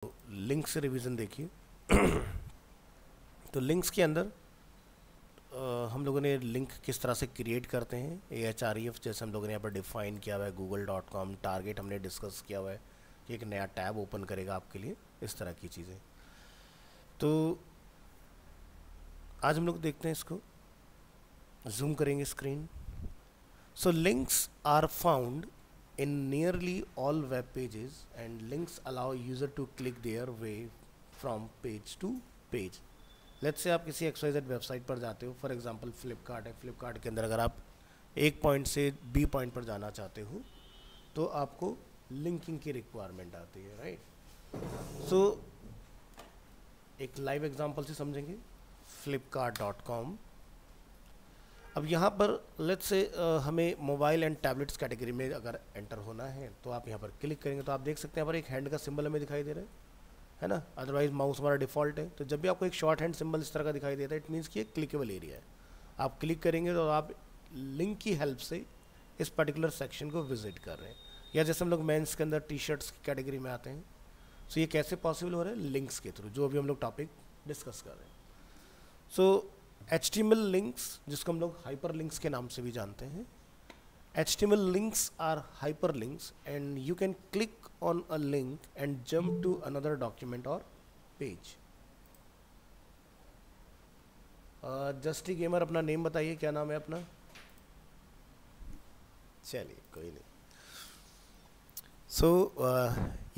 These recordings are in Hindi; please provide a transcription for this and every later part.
लिंक से रिवीजन देखिए। तो लिंक्स के अंदर हम लोगों ने लिंक किस तरह से क्रिएट करते हैं, AHREF जैसे हम लोगों ने यहाँ पर डिफाइन किया हुआ है। google.com टारगेट हमने डिस्कस किया हुआ है कि एक नया टैब ओपन करेगा आपके लिए, इस तरह की चीज़ें। तो आज हम लोग देखते हैं इसको, जूम करेंगे screen. So links are found in nearly all web pages and links allow user to click their way from page to page. Let's say आप किसी XYZ वेबसाइट पर जाते हो, फॉर एग्जांपल फ्लिपकार्ट है। फ्लिपकार्ट के अंदर अगर आप एक पॉइंट से बी पॉइंट पर जाना चाहते हो तो आपको लिंकिंग की रिक्वायरमेंट आती है, राइट। सो एक लाइव एग्जांपल से समझेंगे, flipkart.com। अब यहाँ पर लेट्स से हमें मोबाइल एंड टैबलेट्स कैटेगरी में अगर एंटर होना है तो आप यहाँ पर क्लिक करेंगे तो आप देख सकते हैं यहाँ पर एक हैंड का सिंबल हमें दिखाई दे रहा है ना। अदरवाइज माउस हमारा डिफ़ॉल्ट है, तो जब भी आपको एक शॉर्ट हैंड सिंबल इस तरह का दिखाई देता है, इट मीन्स कि एक क्लिकेबल एरिया है। आप क्लिक करेंगे तो आप लिंक की हेल्प से इस पर्टिकुलर सेक्शन को विजिट कर रहे हैं। या जैसे हम लोग मेंस के अंदर टी शर्ट्स की कैटेगरी में आते हैं, सो ये कैसे पॉसिबल हो रहा है? लिंक्स के थ्रू, जो अभी हम लोग टॉपिक डिस्कस कर रहे हैं। सो HTML लिंक्स, जिसको हम लोग हाइपर लिंक्स के नाम से भी जानते हैं। HTML links are hyper links and you can click on a link and jump to another document और पेज। जस्टी गेमर, अपना नेम बताइए, क्या नाम है अपना? चलिए कोई नहीं। So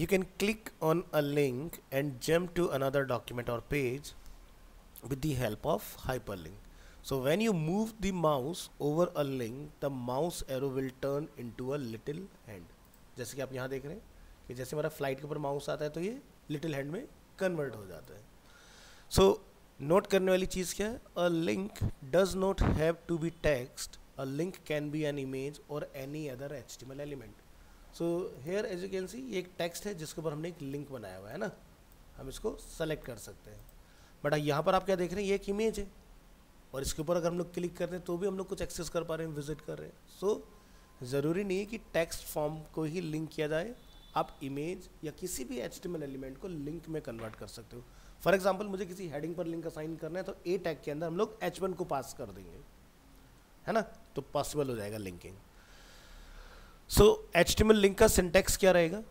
you can click on a link and jump to another document और page with the help of hyperlink. So when you move the mouse over a link, the mouse arrow will turn into a little hand. जैसे कि आप यहाँ देख रहे हैं कि जैसे हमारा फ्लाइट के ऊपर माउस आता है तो ये लिटिल हैंड में कन्वर्ट हो जाता है। सो नोट करने वाली चीज़ क्या है? A link does not have to be text, a link can be an image और any other HTML element. So here as you can see, ये एक टेक्स्ट है जिसके ऊपर हमने एक लिंक बनाया हुआ है ना, हम इसको सेलेक्ट कर सकते हैं। बट यहाँ पर आप क्या देख रहे हैं? ये एक इमेज है और इसके ऊपर अगर हम लोग क्लिक कर रहे हैं तो भी हम लोग कुछ एक्सेस कर पा रहे हैं, विजिट कर रहे हैं। सो ज़रूरी नहीं है कि टेक्स्ट फॉर्म को ही लिंक किया जाए, आप इमेज या किसी भी HTML एलिमेंट को लिंक में कन्वर्ट कर सकते हो। फॉर एग्जांपल मुझे किसी हेडिंग पर लिंक असाइन करना है तो ए टैग के अंदर हम लोग H1 को पास कर देंगे, है ना, तो पॉसिबल हो जाएगा लिंकिंग। सो HTML लिंक का सिंटेक्स क्या रहेगा?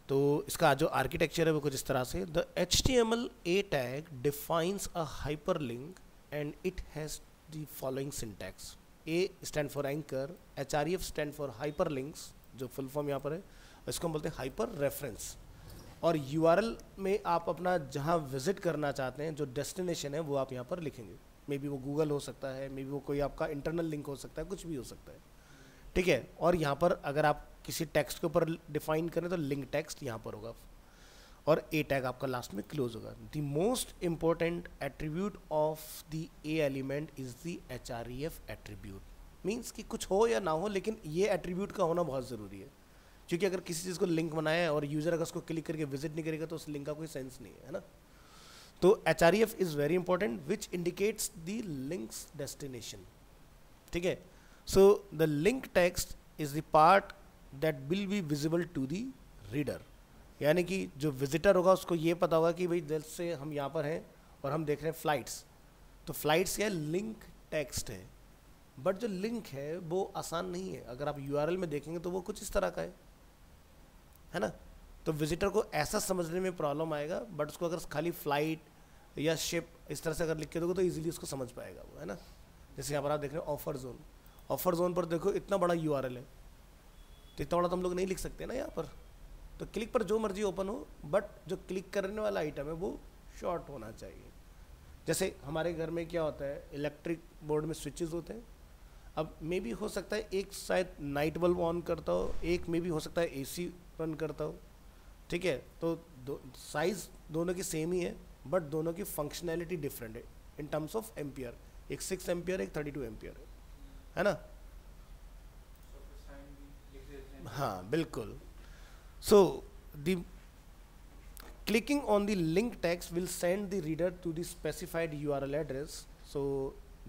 तो इसका जो आर्किटेक्चर है वो कुछ इस तरह से, the HTML A tag defines a hyperlink and it has the following syntax. A stand for anchor, HREF stand for hyperlinks, जो फुल फॉर्म यहाँ पर है, इसको हम बोलते हैं हाइपर रेफरेंस। और URL में आप अपना जहाँ विजिट करना चाहते हैं, जो डेस्टिनेशन है, वो आप यहाँ पर लिखेंगे। मे बी वो गूगल हो सकता है, मे बी वो कोई आपका इंटरनल लिंक हो सकता है, कुछ भी हो सकता है, ठीक है। और यहाँ पर अगर आप किसी टेक्स्ट के ऊपर डिफाइन करें तो लिंक टेक्स्ट यहाँ पर होगा और ए टैग आपका लास्ट में क्लोज होगा। The most important attribute of the A element is the HREF attribute. Means कि कुछ हो या ना हो, लेकिन ये एट्रीब्यूट का होना बहुत ज़रूरी है, क्योंकि अगर किसी चीज़ को लिंक बनाया है और यूज़र अगर उसको क्लिक करके विजिट नहीं करेगा तो उस लिंक का कोई सेंस नहीं है ना। तो HREF is very important which indicates the link's destination, ठीक है। So the link text is the part that will be visible to the reader, यानी कि जो विजिटर होगा उसको ये पता होगा कि भाई जैसे हम यहाँ पर हैं और हम देख रहे हैं फ्लाइट्स, तो फ्लाइट्स क्या है? लिंक टेक्स्ट है। बट जो लिंक है वो आसान नहीं है, अगर आप URL में देखेंगे तो वो कुछ इस तरह का है ना। तो विजिटर को ऐसा समझने में प्रॉब्लम आएगा, बट उसको अगर खाली फ्लाइट या शिप इस तरह से अगर लिख के दोगे तो ईजिली उसको समझ पाएगा वो, है ना। जैसे यहाँ पर आप देख रहे हैं ऑफर जोन, ऑफर जोन पर देखो इतना बड़ा URL है, तो इतना बड़ा तो हम लोग नहीं लिख सकते ना यहाँ पर। तो क्लिक पर जो मर्जी ओपन हो, बट जो क्लिक करने वाला आइटम है वो शॉर्ट होना चाहिए। जैसे हमारे घर में क्या होता है, इलेक्ट्रिक बोर्ड में स्विचेस होते हैं। अब मे भी हो सकता है एक शायद नाइट बल्ब ऑन करता हो, एक मे भी हो सकता है AC रन करता हो, ठीक है। तो साइज़ दोनों की सेम ही है, बट दोनों की फंक्शनैलिटी डिफरेंट है इन टर्म्स ऑफ एम्पियर। एक 6 एम्पियर, एक 32 एम्पियर है ना। हाँ बिल्कुल। So the clicking on the link text will send the reader to the specified URL address. So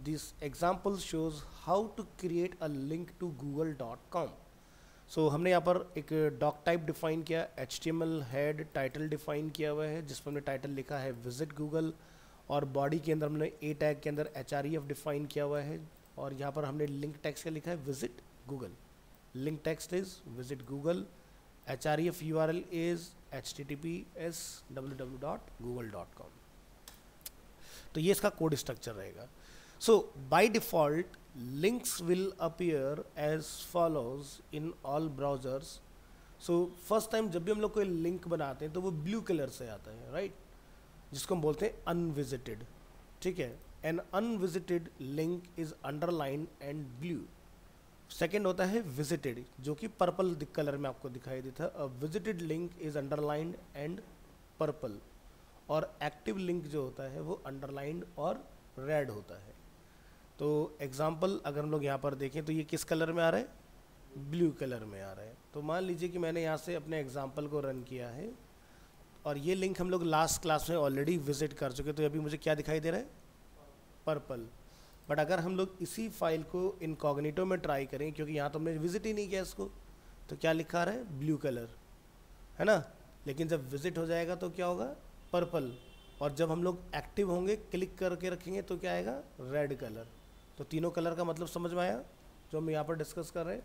this example shows how to create a link to google.com. सो हमने यहाँ पर एक डॉक टाइप डिफाइन किया, HTML हेड टाइटल डिफाइन किया हुआ है जिस पर हमने टाइटल लिखा है विजिट गूगल, और बॉडी के अंदर हमने ए टैग के अंदर href डिफाइन किया हुआ है, और यहाँ पर हमने लिंक टेक्स्ट का लिखा है visit Google. Link text is visit Google, href URL is https www.google.com। तो ये इसका कोड स्ट्रक्चर रहेगा। So by default links will appear as follows in all browsers. So first time जब भी हम लोग कोई लिंक बनाते हैं तो वो ब्लू कलर से आता है, राइट, जिसको हम बोलते हैं अनविजिटेड, ठीक है। An unvisited link is underline and blue. Second होता है विजिटेड, जो कि पर्पल कलर में आपको दिखाई देता है। A visited link is underlined and purple. और एक्टिव लिंक जो होता है वो अंडरलाइंड और रेड होता है। तो एग्जाम्पल अगर हम लोग यहाँ पर देखें तो ये किस कलर में आ रहा है, ब्लू कलर में आ रहा है। तो मान लीजिए कि मैंने यहाँ से अपने एग्जाम्पल को रन किया है और ये लिंक हम लोग लास्ट क्लास में ऑलरेडी विजिट कर चुके, तो अभी मुझे क्या दिखाई दे रहा है, पर्पल। बट अगर हम लोग इसी फाइल को इनकॉग्निटो में ट्राई करें, क्योंकि यहाँ तो हमने विजिट ही नहीं किया इसको, तो क्या लिखा रहा है, ब्लू कलर, है ना। लेकिन जब विजिट हो जाएगा तो क्या होगा, पर्पल। और जब हम लोग एक्टिव होंगे, क्लिक करके रखेंगे तो क्या आएगा, रेड कलर। तो तीनों कलर का मतलब समझ में आया जो हम यहाँ पर डिस्कस कर रहे हैं,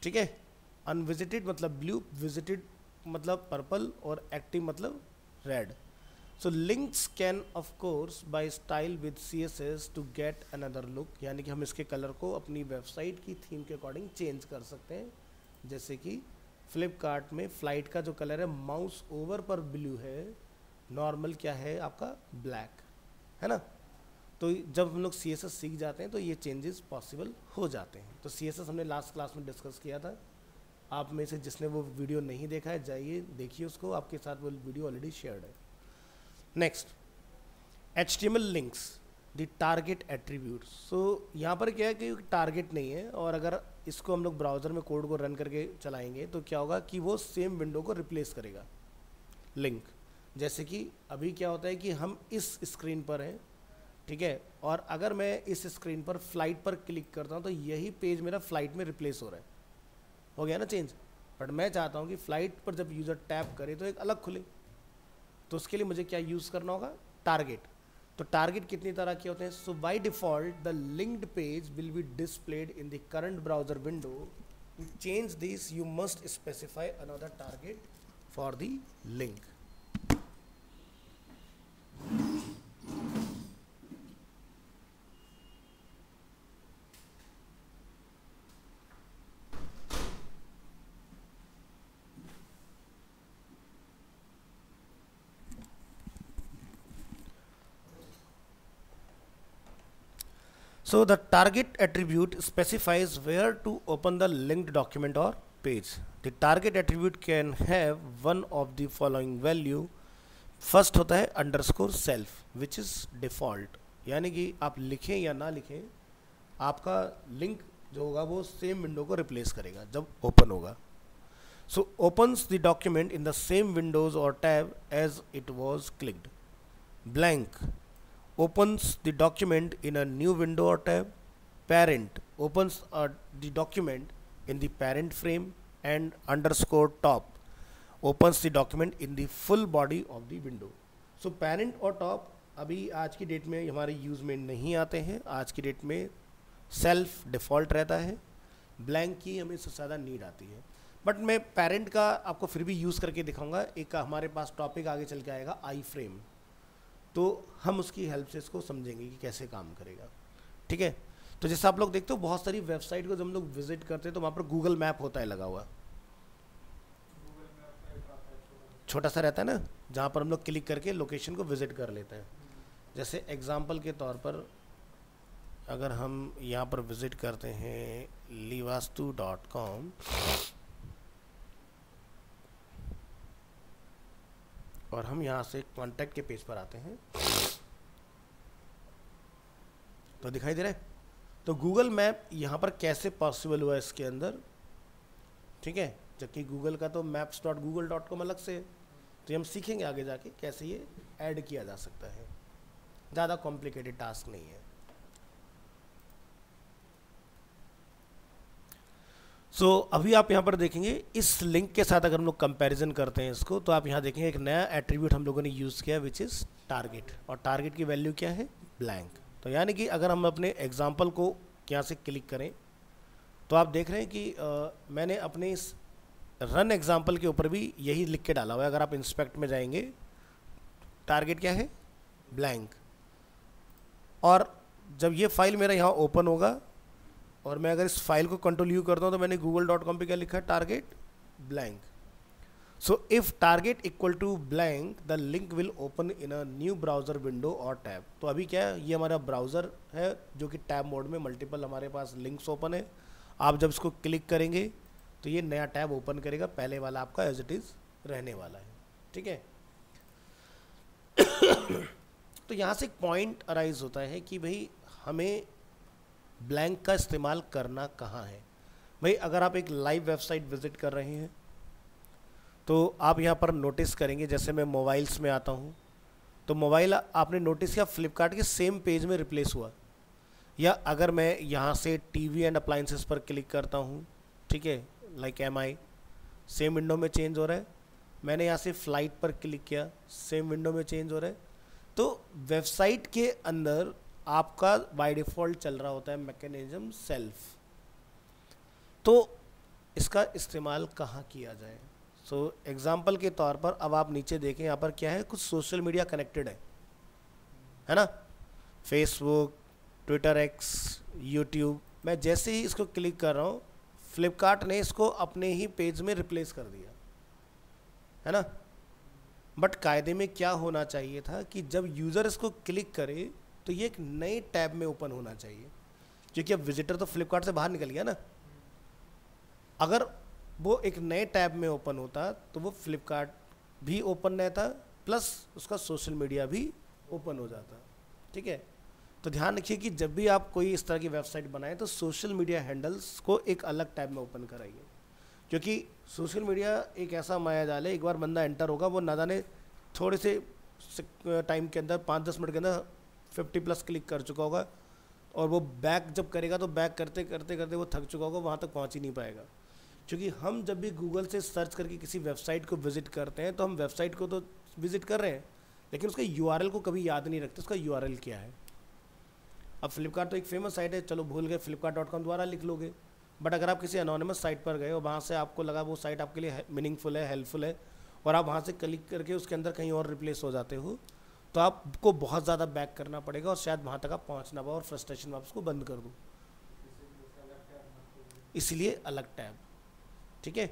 ठीक है। अनविजिटेड मतलब ब्लू, विजिटेड मतलब पर्पल और एक्टिव मतलब red. So links can of course by style with CSS to get another look, यानी कि हम इसके कलर को अपनी वेबसाइट की थीम के अकॉर्डिंग चेंज कर सकते हैं। जैसे कि फ्लिपकार्ट में फ्लाइट का जो कलर है माउस ओवर पर ब्लू है, नॉर्मल क्या है आपका ब्लैक, है ना। तो जब हम लोग CSS सीख जाते हैं तो ये चेंजेस पॉसिबल हो जाते हैं। तो CSS हमने लास्ट क्लास में डिस्कस किया था। आप में से जिसने वो वीडियो नहीं देखा है जाइए देखिए उसको, आपके साथ वो वीडियो ऑलरेडी शेयर्ड है। Next, HTML links the target attribute. So यहाँ पर क्या है कि टारगेट नहीं है, और अगर इसको हम लोग ब्राउज़र में कोड को रन करके चलाएंगे तो क्या होगा कि वो सेम विंडो को रिप्लेस करेगा लिंक। जैसे कि अभी क्या होता है कि हम इस स्क्रीन पर हैं, ठीक है, और अगर मैं इस स्क्रीन पर फ्लाइट पर क्लिक करता हूँ तो यही पेज मेरा फ्लाइट में रिप्लेस हो रहा है, हो गया ना चेंज। बट मैं चाहता हूँ कि फ्लाइट पर जब यूज़र टैप करे तो एक अलग खुले, तो उसके लिए मुझे क्या यूज़ करना होगा, टारगेट। तो टारगेट कितनी तरह के होते हैं, so by default the linked page will be displayed in the current browser window. To change this you must specify another target for the link. So the target attribute specifies where to open the linked document or page. The target attribute can have one of the following value. First होता है underscore self which is default, यानी कि आप लिखें या ना लिखें आपका लिंक जो होगा वो सेम विंडो को रिप्लेस करेगा जब ओपन होगा। So opens the document in the same windows or tab as it was clicked. Blank opens the document in a new window or tab. Parent opens the document in the parent frame, and underscore top opens the document in the full body of the window. So parent और top अभी आज की डेट में हमारे यूज़ में नहीं आते हैं। आज की डेट में सेल्फ डिफ़ॉल्ट रहता है, ब्लैंक की हमें सबसे ज़्यादा नीड आती है। बट मैं पेरेंट का आपको फिर भी यूज़ करके दिखाऊंगा। एक हमारे पास टॉपिक आगे चल के आएगा आई फ्रेम, तो हम उसकी हेल्प से इसको समझेंगे कि कैसे काम करेगा, ठीक है। तो जैसे आप लोग देखते हो बहुत सारी वेबसाइट को जब हम लोग विजिट करते हैं तो वहाँ पर गूगल मैप होता है लगा हुआ, छोटा सा रहता है ना, जहाँ पर हम लोग क्लिक करके लोकेशन को विजिट कर लेते हैं। जैसे एग्जांपल के तौर पर अगर हम यहाँ पर विजिट करते हैं livastu.com और हम यहाँ से कॉन्टैक्ट के पेज पर आते हैं तो दिखाई दे रहा है। तो गूगल मैप यहाँ पर कैसे पॉसिबल हुआ इसके अंदर, ठीक है, जबकि गूगल का तो maps.google.com अलग से है। तो हम सीखेंगे आगे जाके कैसे ये ऐड किया जा सकता है, ज़्यादा कॉम्प्लिकेटेड टास्क नहीं है। अभी आप यहाँ पर देखेंगे इस लिंक के साथ अगर हम लोग कंपैरिजन करते हैं इसको, तो आप यहाँ देखेंगे एक नया एट्रीब्यूट हम लोगों ने यूज़ किया विच इज़ टारगेट, और टारगेट की वैल्यू क्या है, ब्लैंक। तो यानी कि अगर हम अपने एग्जाम्पल को यहाँ से क्लिक करें तो आप देख रहे हैं कि मैंने अपने इस रन एग्जाम्पल के ऊपर भी यही लिख के डाला हुआ है। अगर आप इंस्पेक्ट में जाएंगे, टारगेट क्या है, ब्लैंक। और जब ये फाइल मेरा यहाँ ओपन होगा और मैं अगर इस फाइल को कंट्रोल यू करता हूँ तो मैंने google.com पे क्या लिखा है, target blank. So if target equal to blank the link will open in a new browser window और टैब। तो अभी क्या है, ये हमारा ब्राउज़र है जो कि टैब मोड में मल्टीपल हमारे पास लिंक्स ओपन है। आप जब इसको क्लिक करेंगे तो ये नया टैब ओपन करेगा, पहले वाला आपका एज इट इज़ रहने वाला है, ठीक है। तो यहाँ से एक पॉइंट अराइज होता है कि भाई हमें ब्लैंक का इस्तेमाल करना कहाँ है। भाई अगर आप एक लाइव वेबसाइट विज़िट कर रहे हैं तो आप यहाँ पर नोटिस करेंगे, जैसे मैं मोबाइल्स में आता हूँ तो मोबाइल आपने नोटिस किया फ्लिपकार्ट के सेम पेज में रिप्लेस हुआ। या अगर मैं यहाँ से टीवी एंड अप्लाइंसेस पर क्लिक करता हूँ, ठीक है, लाइक MI, सेम विंडो में चेंज हो रहा है। मैंने यहाँ से फ्लाइट पर क्लिक किया, सेम विंडो में चेंज हो रहा है। तो वेबसाइट के अंदर आपका बाय डिफ़ॉल्ट चल रहा होता है मैकेनिज्म सेल्फ। तो इसका इस्तेमाल कहाँ किया जाए। सो एग्जांपल के तौर पर अब आप नीचे देखें, यहाँ पर क्या है, कुछ सोशल मीडिया कनेक्टेड है ना, फेसबुक, ट्विटर, एक्स, यूट्यूब। मैं जैसे ही इसको क्लिक कर रहा हूँ फ्लिपकार्ट ने इसको अपने ही पेज में रिप्लेस कर दिया, है ना। बट कायदे में क्या होना चाहिए था कि जब यूज़र इसको क्लिक करे तो ये एक नए टैब में ओपन होना चाहिए, क्योंकि अब विजिटर तो फ्लिपकार्ट से बाहर निकल गया ना। अगर वो एक नए टैब में ओपन होता तो वो फ्लिपकार्ट भी ओपन रहता प्लस उसका सोशल मीडिया भी ओपन हो जाता, ठीक है। तो ध्यान रखिए कि जब भी आप कोई इस तरह की वेबसाइट बनाएं तो सोशल मीडिया हैंडल्स को एक अलग टैब में ओपन कराइए, क्योंकि सोशल मीडिया एक ऐसा माया जाल है, एक बार बंदा एंटर होगा वो ना जाने थोड़े से टाइम के अंदर 5-10 मिनट के अंदर 50+ क्लिक कर चुका होगा, और वो बैक जब करेगा तो बैक करते करते करते वो थक चुका होगा, वहाँ तक पहुँच ही नहीं पाएगा। क्योंकि हम जब भी गूगल से सर्च करके किसी वेबसाइट को विज़िट करते हैं तो हम वेबसाइट को तो विज़िट कर रहे हैं लेकिन उसका URL को कभी याद नहीं रखते, उसका URL क्या है। अब फ्लिपकार्ट तो एक फेमस साइट है, चलो भूल गए, flipkart.com द्वारा लिख लोगे। बट अगर आप किसी अनोनिमस साइट पर गए और वहाँ से आपको लगा वो साइट आपके लिए मीनिंगफुल है, हेल्पफुल है, और आप वहाँ से क्लिक करके उसके अंदर कहीं और रिप्लेस हो जाते हो, तो आपको बहुत ज़्यादा बैक करना पड़ेगा और शायद वहाँ तक आप पहुँच ना पाओ और फ्रस्ट्रेशन में आप उसको बंद कर दो। इसलिए अलग टैब, ठीक है।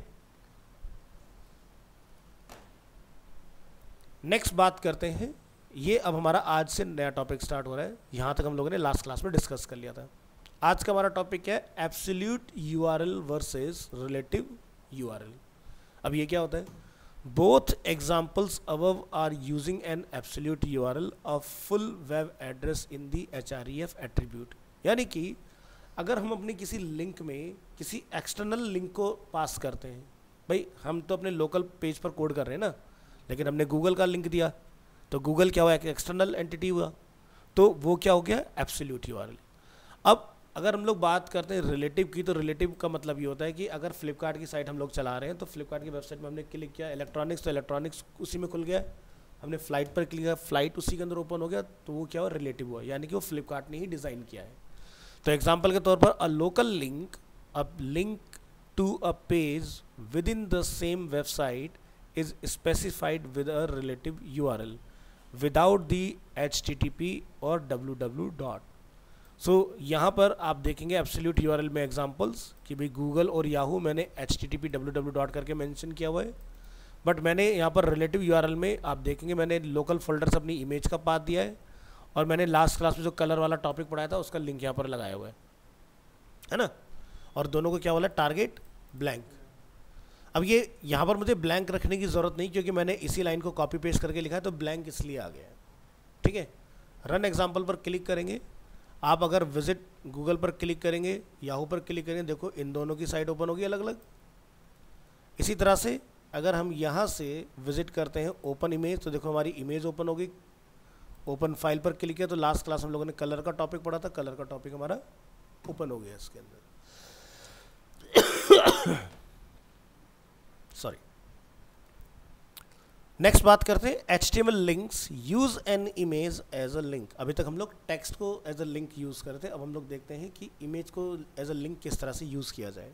नेक्स्ट बात करते हैं, ये अब हमारा आज से नया टॉपिक स्टार्ट हो रहा है। यहाँ तक हम लोगों ने लास्ट क्लास में डिस्कस कर लिया था। आज का हमारा टॉपिक क्या है, absolute URL versus relative URL। अब ये क्या होता है, both examples above are using an absolute URL of full web address in the href attribute. यानी कि अगर हम अपनी किसी लिंक में किसी एक्सटर्नल लिंक को पास करते हैं, भाई हम तो अपने लोकल पेज पर कोड कर रहे हैं ना, लेकिन हमने गूगल का लिंक दिया तो गूगल क्या हुआ, एक एक्सटर्नल एंटिटी हुआ, तो वो क्या हो गया, एब्सोल्यूट URL। अब अगर हम लोग बात करते हैं रिलेटिव की, तो रिलेटिव का मतलब ये होता है कि अगर फ्लिपकार्ट की साइट हम लोग चला रहे हैं तो फ्लिपकार्ट की वेबसाइट में हमने क्लिक किया इलेक्ट्रॉनिक्स, तो इलेक्ट्रॉनिक्स उसी में खुल गया। हमने फ्लाइट पर क्लिक किया, फ्लाइट उसी के अंदर ओपन हो गया, तो वो क्या हुआ, रिलेटिव हुआ, यानी कि वो फ्लिपकार्ट ने ही डिज़ाइन किया है। तो एग्जाम्पल के तौर पर a local link, a link to a page within the same website is specified with a relative URL without the HTTP और www. सो यहाँ पर आप देखेंगे एब्सोल्यूट URL में एग्जांपल्स कि भाई गूगल और याहू मैंने HTTP www. करके मेंशन किया हुआ है, बट मैंने यहाँ पर रिलेटिव URL में आप देखेंगे मैंने लोकल फोल्डर से अपनी इमेज का पाथ दिया है, और मैंने लास्ट क्लास में जो कलर वाला टॉपिक पढ़ाया था उसका लिंक यहाँ पर लगाया हुआ है ना, और दोनों को क्या बोला, टारगेट ब्लैंक। अब ये यहाँ पर मुझे ब्लैंक रखने की ज़रूरत नहीं, क्योंकि मैंने इसी लाइन को कॉपी पेस्ट करके लिखा है, तो ब्लैंक इसलिए आ गया है, ठीक है। रन एग्जाम्पल पर क्लिक करेंगे, आप अगर विजिट गूगल पर क्लिक करेंगे, याहू पर क्लिक करेंगे, देखो इन दोनों की साइट ओपन होगी अलग अलग। इसी तरह से अगर हम यहाँ से विजिट करते हैं ओपन इमेज, तो देखो हमारी इमेज ओपन होगी। ओपन फाइल पर क्लिक किया तो लास्ट क्लास हम लोगों ने कलर का टॉपिक पढ़ा था, कलर का टॉपिक हमारा ओपन हो गया इसके अंदर। सॉरी। नेक्स्ट बात करते हैं HTML links use an image as a link. अभी तक हम लोग टेक्स्ट को एज अ लिंक यूज करते हैं, अब हम लोग देखते हैं कि इमेज को एज अ लिंक किस तरह से यूज किया जाए।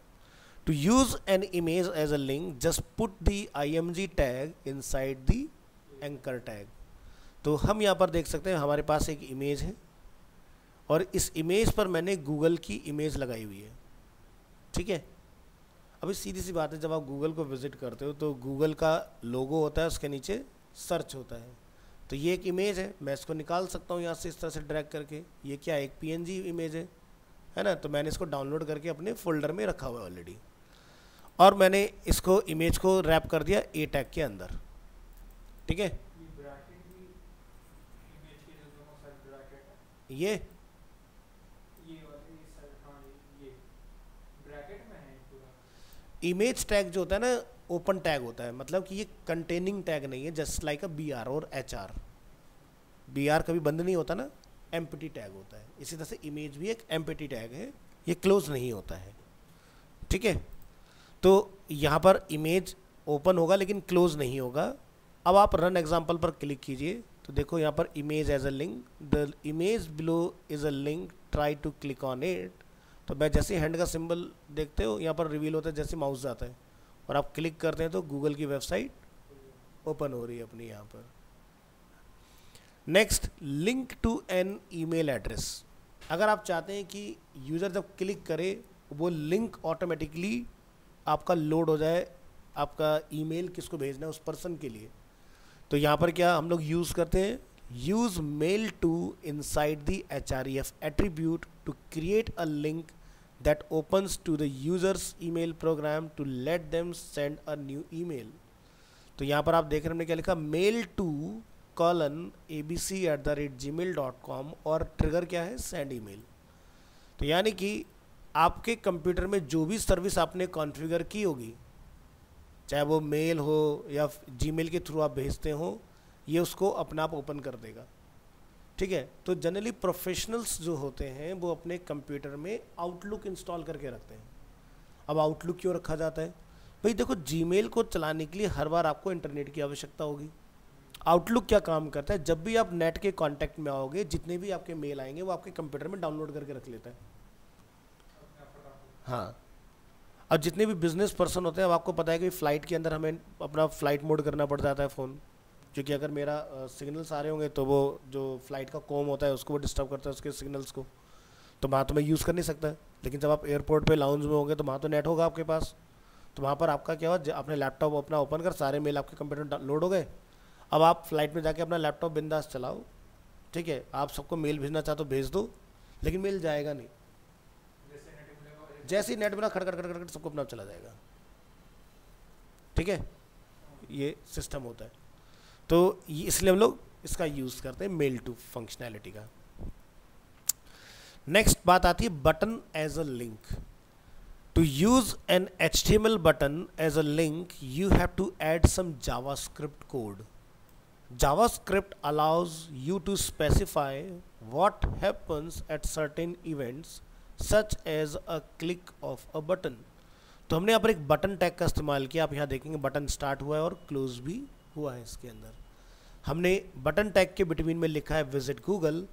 To use an image as a link just put the img tag inside the anchor tag. तो हम यहाँ पर देख सकते हैं हमारे पास एक इमेज है और इस इमेज पर मैंने गूगल की इमेज लगाई हुई है, ठीक है। अभी सीधी सी बात है, जब आप गूगल को विजिट करते हो तो गूगल का लोगो होता है, उसके नीचे सर्च होता है। तो ये एक इमेज है, मैं इसको निकाल सकता हूँ यहाँ से इस तरह से ड्रैग करके। ये क्या है, एक PNG इमेज है ना। तो मैंने इसको डाउनलोड करके अपने फोल्डर में रखा हुआ है ऑलरेडी, और मैंने इसको इमेज को रैप कर दिया ए टैग के अंदर, ठीक है। ये इमेज टैग जो होता है ना, ओपन टैग होता है, मतलब कि ये कंटेनिंग टैग नहीं है, जस्ट लाइक अ BR और HR। BR कभी बंद नहीं होता ना, एम्प्टी टैग होता है। इसी तरह से इमेज भी एक एम्प्टी टैग है, ये क्लोज नहीं होता है, ठीक है। तो यहाँ पर इमेज ओपन होगा लेकिन क्लोज नहीं होगा। अब आप रन एग्जाम्पल पर क्लिक कीजिए तो देखो यहाँ पर image as a link, the image below is a link, try to click on it. तो मैं जैसे हैंड का सिंबल देखते हो यहाँ पर रिवील होता है, जैसे माउस जाता है और आप क्लिक करते हैं तो गूगल की वेबसाइट ओपन हो रही है अपनी यहाँ पर। Next, link to an email address. अगर आप चाहते हैं कि यूज़र जब क्लिक करे वो लिंक ऑटोमेटिकली आपका लोड हो जाए, आपका ईमेल किसको भेजना है उस पर्सन के लिए, तो यहाँ पर क्या हम लोग यूज़ करते हैं, use mail to inside the href attribute to create a link that opens to the user's email program to let them send a new email। तो यहाँ पर आप देख रहे हैं हमने क्या लिखा, mail to abc@gmail.com और ट्रिगर क्या है, सेंड ईमेल। तो यानी कि आपके कंप्यूटर में जो भी सर्विस आपने कॉन्फ़िगर की होगी, चाहे वो मेल हो या जीमेल के थ्रू आप भेजते हो, ये उसको अपना आप ओपन कर देगा, ठीक है। तो जनरली प्रोफेशनल्स जो होते हैं वो अपने कंप्यूटर में आउटलुक इंस्टॉल करके रखते हैं। अब आउटलुक क्यों रखा जाता है भाई, देखो जीमेल को चलाने के लिए हर बार आपको इंटरनेट की आवश्यकता होगी। आउटलुक क्या काम करता है, जब भी आप नेट के कांटेक्ट में आओगे जितने भी आपके मेल आएंगे वो आपके कंप्यूटर में डाउनलोड करके रख लेता है। हाँ, अब जितने भी बिजनेस पर्सन होते हैं, अब आपको पता है कि फ़्लाइट के अंदर हमें अपना फ़्लाइट मोड करना पड़ जाता है फ़ोन, क्योंकि अगर मेरा सिग्नल्स आ रहे होंगे तो वो जो फ्लाइट का कॉम होता है उसको वो डिस्टर्ब करता है, उसके सिग्नल्स को, तो वहाँ तो मैं यूज़ कर नहीं सकता। लेकिन जब आप एयरपोर्ट पे लाउंज में होंगे तो वहाँ तो नेट होगा आपके पास, तो वहाँ पर आपका क्या हुआ, आपने लैपटॉप अपना ओपन कर, सारे मेल आपके कंप्यूटर में लोड हो गए। अब आप फ्लाइट में जाके अपना लैपटॉप बिंदास चलाओ, ठीक है। आप सबको मेल भेजना चाहो तो भेज दो, लेकिन मेल जाएगा नहीं, जैसे ही नेट मिला खड़ खड़ खड़ खड़ सबको अपना चला जाएगा, ठीक है। ये सिस्टम होता है, तो इसलिए हम लोग इसका यूज़ करते हैं मेल टू फंक्शनैलिटी का। नेक्स्ट बात आती है button as a link. To use an HTML button as a link you have to add some JavaScript code. JavaScript allows you to specify what happens at certain events such as a click of a button. तो हमने यहाँ पर एक बटन टैग का इस्तेमाल किया, आप यहाँ देखेंगे बटन स्टार्ट हुआ है और क्लोज भी हुआ है। इसके अंदर हमने बटन टैग के बिटवीन में लिखा है विजिट गूगल।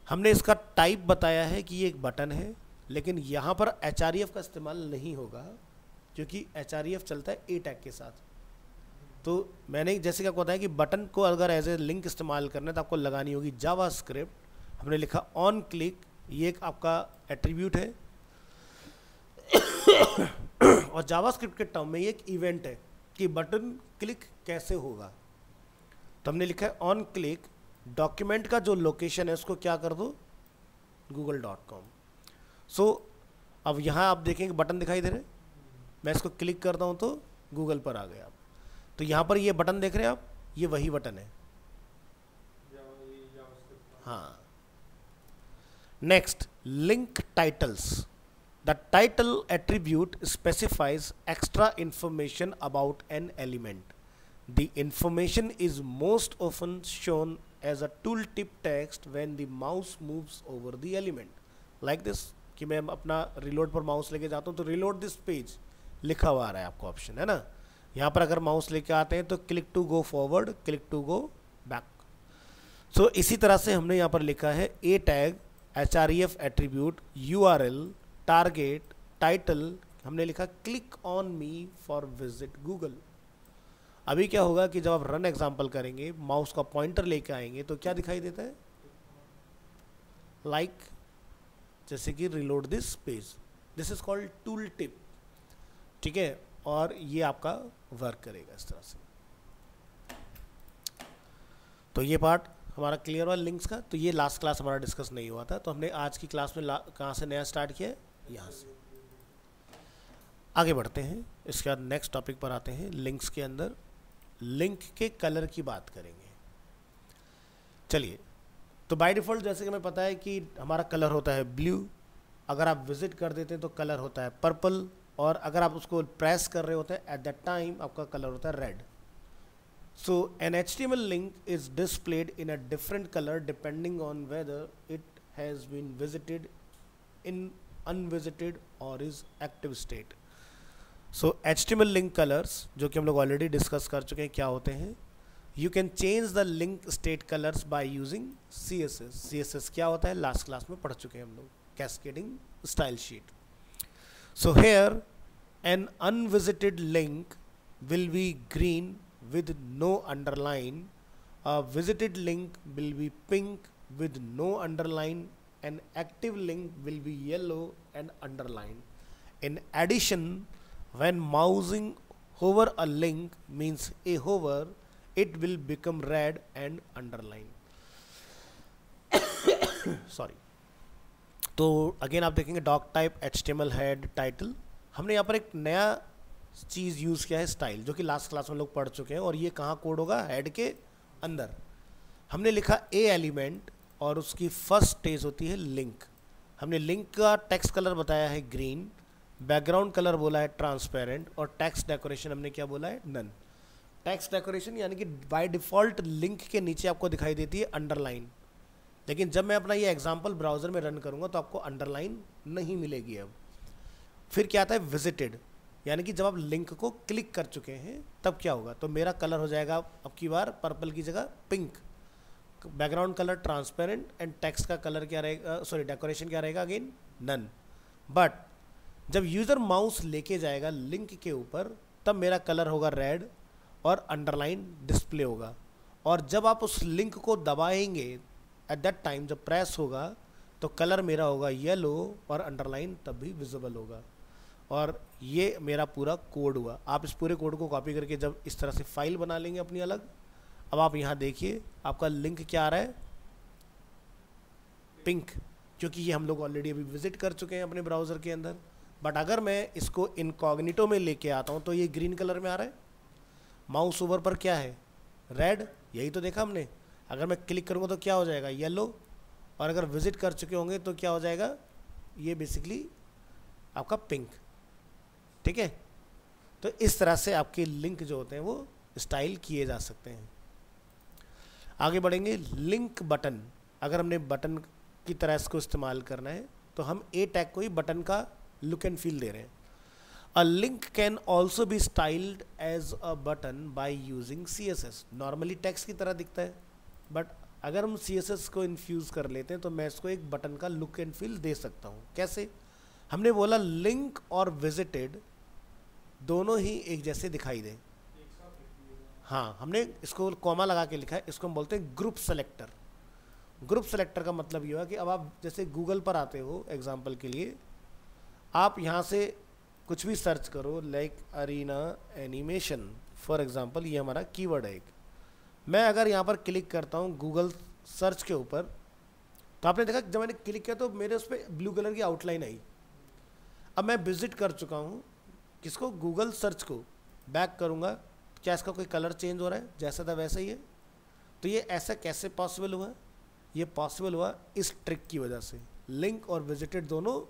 हमने इसका टाइप बताया है कि ये एक बटन है, लेकिन यहाँ पर href का इस्तेमाल नहीं होगा क्योंकि href चलता है ए टैग के साथ। तो मैंने जैसे क्या बताया कि बटन को अगर एज ए लिंक इस्तेमाल करना है तो आपको लगानी होगी जावास्क्रिप्ट। हमने लिखा ऑन क्लिक, ये एक आपका एट्रीब्यूट है और जावास्क्रिप्ट के टर्म में ये एक इवेंट है कि बटन क्लिक कैसे होगा। तो हमने लिखा है ऑन क्लिक, डॉक्यूमेंट का जो लोकेशन है उसको क्या कर दो, google.com। सो अब यहाँ आप देखेंगे बटन दिखाई दे रहे हैं, मैं इसको क्लिक करता हूँ तो गूगल पर आ गया आप। तो यहाँ पर ये बटन देख रहे हैं आप, ये वही बटन है। हाँ, next link titles. The title attribute specifies extra information about an element. The information is most often shown as a tooltip text when the mouse moves over the element like this। कि मैं अपना reload पर माउस लेके जाता हूँ तो reload this page, लिखा हुआ आ रहा है आपको ऑप्शन, है ना। यहाँ पर अगर माउस लेके आते हैं तो click to go forward, click to go back. So इसी तरह से हमने यहाँ पर लिखा है A tag, href attribute, URL, target, title, हमने लिखा click on me for visit Google. अभी क्या होगा कि जब आप रन एग्जाम्पल करेंगे, माउस का पॉइंटर लेके आएंगे तो क्या दिखाई देता है, लाइक जैसे कि reload this page, this is called tool tip, ठीक है। और ये आपका वर्क करेगा इस तरह से। तो ये पार्ट हमारा क्लियर हुआ लिंक्स का। तो ये लास्ट क्लास हमारा डिस्कस नहीं हुआ था, तो हमने आज की क्लास में कहाँ से नया स्टार्ट किया है, यहाँ से। आगे बढ़ते हैं, इसके बाद नेक्स्ट टॉपिक पर आते हैं। लिंक्स के अंदर लिंक के कलर की बात करेंगे। चलिए, तो बाय डिफ़ॉल्ट जैसे कि हमें पता है कि हमारा कलर होता है ब्लू, अगर आप विजिट कर देते हैं तो कलर होता है पर्पल, और अगर आप उसको प्रेस कर रहे होते हैं एट दैट टाइम आपका कलर होता है red. So an HTML link is displayed in a different colour depending on whether it has been visited in unvisited और is active state. So HTML link colours, जो कि हम लोग ऑलरेडी डिस्कस कर चुके हैं, क्या होते हैं। You can change the link state colours by using CSS। CSS क्या होता है, लास्ट क्लास में पढ़ चुके हैं हम लोग, cascading style sheet. So here an unvisited link will be green with no underline, a visited link will be pink with no underline, an active link will be yellow and underline. In addition, when mousing over a link means a hover, it will become red and underline. Sorry. तो अगेन आप देखेंगे doc type, HTML head, title. हमने यहाँ पर एक नया चीज़ यूज़ किया है स्टाइल, जो कि लास्ट क्लास में लोग पढ़ चुके हैं। और ये कहाँ कोड होगा, हेड के अंदर। हमने लिखा ए एलिमेंट और उसकी फर्स्ट स्टेज होती है लिंक। हमने लिंक का टेक्स्ट कलर बताया है ग्रीन, बैकग्राउंड कलर बोला है ट्रांसपेरेंट, और टेक्स्ट डेकोरेशन हमने क्या बोला है, नन। टेक्स्ट डेकोरेशन यानी कि बाय डिफ़ॉल्ट लिंक के नीचे आपको दिखाई देती है अंडरलाइन, लेकिन जब मैं अपना ये एग्जाम्पल ब्राउज़र में रन करूँगा तो आपको अंडरलाइन नहीं मिलेगी। अब फिर क्या आता है, विजिटेड, यानी कि जब आप लिंक को क्लिक कर चुके हैं तब क्या होगा, तो मेरा कलर हो जाएगा अब की बार पर्पल की जगह pink, background colour transparent, and text का कलर क्या रहेगा, सॉरी डेकोरेशन क्या रहेगा, अगेन नन। बट जब यूज़र माउस लेके जाएगा लिंक के ऊपर तब मेरा कलर होगा रेड और अंडरलाइन डिस्प्ले होगा। और जब आप उस लिंक को दबाएंगे एट दैट टाइम, जब प्रेस होगा तो कलर मेरा होगा येलो और अंडरलाइन तब भी विजिबल होगा। और ये मेरा पूरा कोड हुआ। आप इस पूरे कोड को कॉपी करके जब इस तरह से फाइल बना लेंगे अपनी अलग, अब आप यहाँ देखिए आपका लिंक क्या आ रहा है, पिंक, क्योंकि ये हम लोग ऑलरेडी अभी विजिट कर चुके हैं अपने ब्राउज़र के अंदर। बट अगर मैं इसको इनकॉग्निटो में लेके आता हूँ तो ये ग्रीन कलर में आ रहा है। माउस ओवर पर क्या है, रेड, यही तो देखा हमने। अगर मैं क्लिक करूँगा तो क्या हो जाएगा, येलो, और अगर विजिट कर चुके होंगे तो क्या हो जाएगा, ये बेसिकली आपका पिंक, ठीक है। तो इस तरह से आपके लिंक जो होते हैं वो स्टाइल किए जा सकते हैं। आगे बढ़ेंगे, लिंक बटन। अगर हमने बटन की तरह इसको इस्तेमाल करना है तो हम ए टैग को ही बटन का लुक एंड फील दे रहे हैं। A link can also be styled as a button by using CSS. Normally text की तरह दिखता है, बट अगर हम CSS को इन्फ्यूज़ कर लेते हैं तो मैं इसको एक बटन का लुक एंड फील दे सकता हूँ। कैसे, हमने बोला लिंक और विजिटेड दोनों ही एक जैसे दिखाई दें। हाँ, हमने इसको कॉमा लगा के लिखा है, इसको हम बोलते हैं ग्रुप सेलेक्टर। ग्रुप सेलेक्टर का मतलब ये हुआ कि अब आप जैसे गूगल पर आते हो एग्जाम्पल के लिए, आप यहाँ से कुछ भी सर्च करो, like Arena Animation for example, ये हमारा कीवर्ड है एक। मैं अगर यहाँ पर क्लिक करता हूँ गूगल सर्च के ऊपर, तो आपने देखा जब मैंने क्लिक किया तो मेरे उस पर ब्लू कलर की आउटलाइन आई। अब मैं विजिट कर चुका हूँ किसको, गूगल सर्च को। बैक करूँगा, क्या इसका कोई कलर चेंज हो रहा है, जैसा था वैसा ही है। तो ये ऐसा कैसे पॉसिबल हुआ, ये पॉसिबल हुआ इस ट्रिक की वजह से। लिंक और विजिटेड दोनों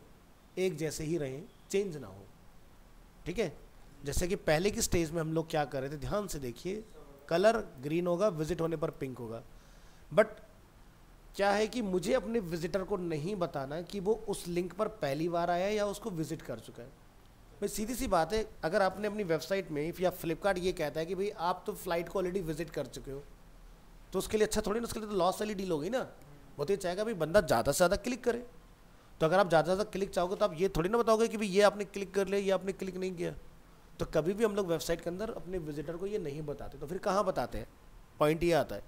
एक जैसे ही रहें, चेंज ना हो, ठीक है। जैसे कि पहले की स्टेज में हम लोग क्या कर रहे थे, ध्यान से देखिए, कलर ग्रीन होगा, विजिट होने पर पिंक होगा। बट क्या है कि मुझे अपने विजिटर को नहीं बताना कि वो उस लिंक पर पहली बार आया है या उसको विजिट कर चुका है। भाई सीधी सी बात है, अगर आपने अपनी वेबसाइट में या फ्लिपकार्ट ये कहता है कि भाई आप तो फ्लाइट को ऑलरेडी विजिट कर चुके हो, तो उसके लिए अच्छा थोड़ी ना, उसके लिए तो लॉस वाली डील होगी ना। वो तो ये चाहेगा भाई बंदा ज़्यादा से ज़्यादा क्लिक करे। तो अगर आप ज़्यादा से ज़्यादा क्लिक चाहोगे तो आप ये थोड़ी ना बताओगे कि भाई ये आपने क्लिक कर लिया, ये आपने क्लिक नहीं किया। तो कभी भी हम लोग वेबसाइट के अंदर अपने विजिटर को ये नहीं बताते। तो फिर कहाँ बताते हैं? पॉइंट ये आता है,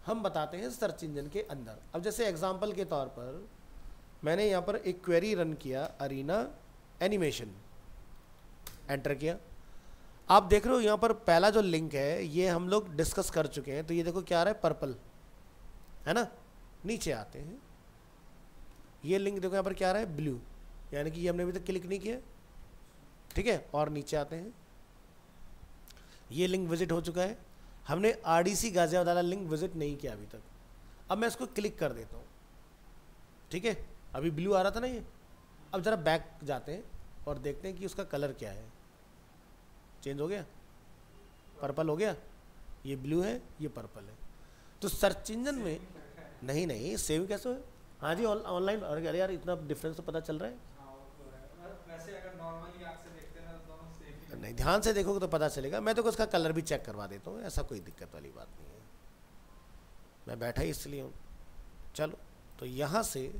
हम बताते हैं सर्च इंजन के अंदर। अब जैसे एग्जांपल के तौर पर मैंने यहाँ पर एक क्वेरी रन किया, अरीना एनिमेशन, एंटर किया। आप देख रहे हो यहाँ पर पहला जो लिंक है ये हम लोग डिस्कस कर चुके हैं। तो ये देखो क्या आ रहा है, पर्पल है ना। नीचे आते हैं, ये लिंक देखो यहाँ पर क्या आ रहा है, ब्लू, यानी कि ये हमने अभी तक क्लिक नहीं किया, ठीक है। और नीचे आते हैं, ये लिंक विजिट हो चुका है, हमने आरडीसी गाजियाबाद वाला लिंक विजिट नहीं किया अभी तक। अब मैं इसको क्लिक कर देता हूँ, ठीक है। अभी ब्लू आ रहा था ना ये। अब ज़रा बैक जाते हैं और देखते हैं कि उसका कलर क्या है। चेंज हो गया, पर्पल हो गया। ये ब्लू है, ये पर्पल है। तो सर्च इंजन में नहीं सेव कैसे है? हाँ जी ऑनलाइन। अरे यार इतना डिफरेंस तो पता चल रहा है। वैसे अगर नॉर्मली आंख से देखते हैं तो दोनों सेम ही। नहीं, ध्यान से देखोगे तो पता चलेगा। मैं तो उसका कलर भी चेक करवा देता हूँ, ऐसा कोई दिक्कत वाली बात नहीं है। मैं बैठा ही इसलिए हूँ। चलो, तो यहाँ से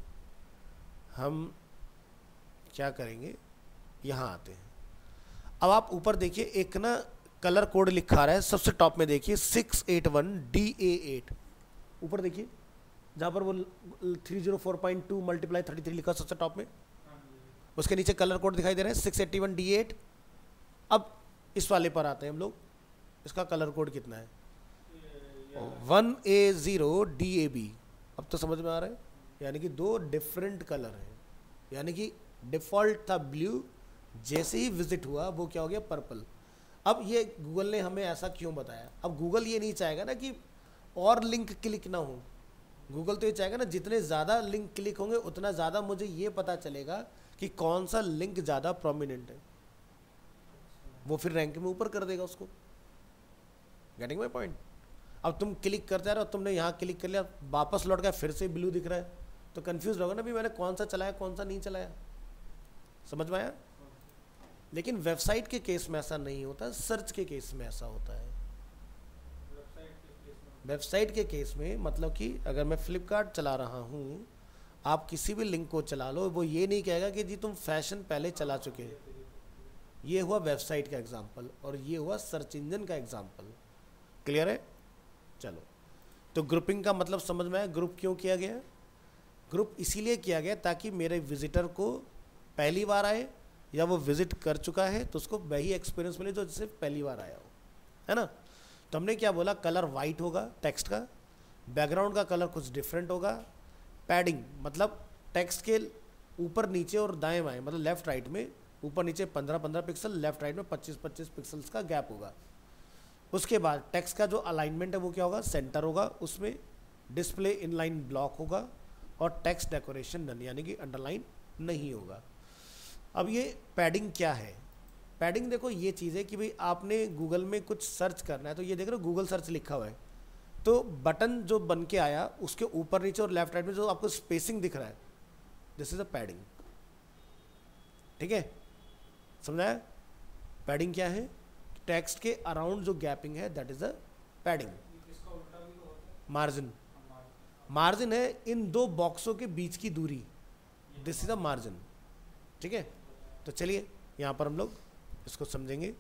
हम क्या करेंगे, यहाँ आते हैं। अब आप ऊपर देखिए, एक ना कलर कोड लिखा रहा है सबसे टॉप में, देखिए 681DA8। ऊपर देखिए जहाँ पर वो 304.2 × 33 लिखा सबसे टॉप में, उसके नीचे कलर कोड दिखाई दे रहा है 681DA8। अब इस वाले पर आते हैं हम लोग, इसका कलर कोड कितना है, 1A0DAB। अब तो समझ में आ रहा है, यानी कि दो डिफरेंट कलर हैं। यानी कि डिफ़ॉल्ट था ब्लू, जैसे ही विजिट हुआ वो क्या हो गया, पर्पल। अब ये गूगल ने हमें ऐसा क्यों बताया? अब गूगल ये नहीं चाहेगा ना कि और लिंक क्लिक ना हो। गूगल तो ये चाहेगा ना जितने ज़्यादा लिंक क्लिक होंगे उतना ज़्यादा मुझे ये पता चलेगा कि कौन सा लिंक ज़्यादा प्रोमिनेंट है। वो फिर रैंक में ऊपर कर देगा उसको। Getting my point? अब तुम क्लिक करते रहो, तुमने यहाँ क्लिक कर लिया, वापस लौट गया, फिर से ब्लू दिख रहा है, तो कंफ्यूज होगा ना भी मैंने कौन सा चलाया कौन सा नहीं चलाया। समझ में आया? लेकिन वेबसाइट के केस में ऐसा नहीं होता, सर्च के केस में ऐसा होता है। वेबसाइट के केस में मतलब कि अगर मैं फ्लिपकार्ट चला रहा हूँ, आप किसी भी लिंक को चला लो, वो ये नहीं कहेगा कि जी तुम फैशन पहले चला चुके हैं। ये हुआ वेबसाइट का एग्जाम्पल और ये हुआ सर्च इंजन का एग्जाम्पल। क्लियर है? चलो, तो ग्रुपिंग का मतलब समझ में आया। ग्रुप क्यों किया गया? ग्रुप इसीलिए किया गया ताकि मेरे विजिटर को पहली बार आए या वो विजिट कर चुका है तो उसको वही एक्सपीरियंस मिले जो जिससे पहली बार आया हो, है ना। तो हमने क्या बोला, कलर वाइट होगा टेक्स्ट का, बैकग्राउंड का कलर कुछ डिफरेंट होगा, पैडिंग मतलब टेक्स्ट के ऊपर नीचे और दाएं बाएं मतलब लेफ्ट राइट में ऊपर नीचे 15-15 पिक्सल, लेफ्ट राइट में 25-25 पिक्सल्स का गैप होगा। उसके बाद टेक्स्ट का जो अलाइनमेंट है वो क्या होगा, सेंटर होगा, उसमें डिस्प्ले इनलाइन ब्लॉक होगा और टेक्स्ट डेकोरेशन नन, यानी कि अंडरलाइन नहीं होगा। अब ये पैडिंग क्या है? पैडिंग देखो ये चीज़ है कि भाई आपने गूगल में कुछ सर्च करना है, तो ये देख रहे हो गूगल सर्च लिखा हुआ है, तो बटन जो बन के आया उसके ऊपर नीचे और लेफ्ट राइट में जो आपको स्पेसिंग दिख रहा है, दिस इज अ पैडिंग। ठीक है, समझाया? पैडिंग क्या है? टेक्स्ट के अराउंड जो गैपिंग है that is a padding. Margin, margin है इन दो बॉक्सों के बीच की दूरी, दिस इज अ मार्जिन। ठीक है, तो चलिए यहाँ पर हम लोग इसको समझेंगे।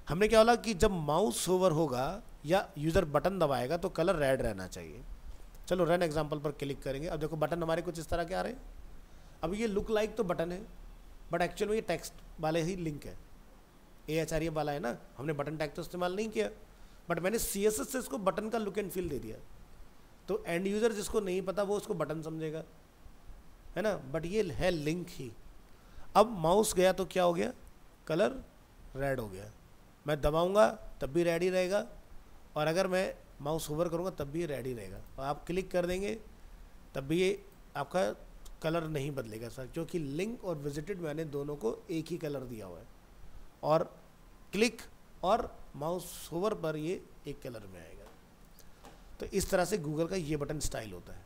हमने क्या बोला कि जब माउस होवर होगा या यूज़र बटन दबाएगा तो कलर रेड रहना चाहिए। चलो रन एग्जांपल पर क्लिक करेंगे। अब देखो बटन हमारे कुछ इस तरह के आ रहे हैं। अब ये लुक लाइक तो बटन है बट एक्चुअल में ये टेक्स्ट वाले ही लिंक है, AHRE वाला है ना। हमने बटन टैग तो इस्तेमाल नहीं किया बट मैंने CSS से इसको बटन का लुक एंड फील दे दिया, तो एंड यूज़र जिसको नहीं पता वो उसको बटन समझेगा, है ना। बट ये है लिंक ही। अब माउस गया तो क्या हो गया, कलर रेड हो गया। मैं दबाऊंगा तब भी रेड ही रहेगा और अगर मैं माउस होवर करूंगा तब भी रेड ही रहेगा। और आप क्लिक कर देंगे तब भी ये आपका कलर नहीं बदलेगा सर, क्योंकि लिंक और विजिटेड मैंने दोनों को एक ही कलर दिया हुआ है और क्लिक और माउस होवर पर ये एक कलर में आएगा। तो इस तरह से गूगल का ये बटन स्टाइल होता है।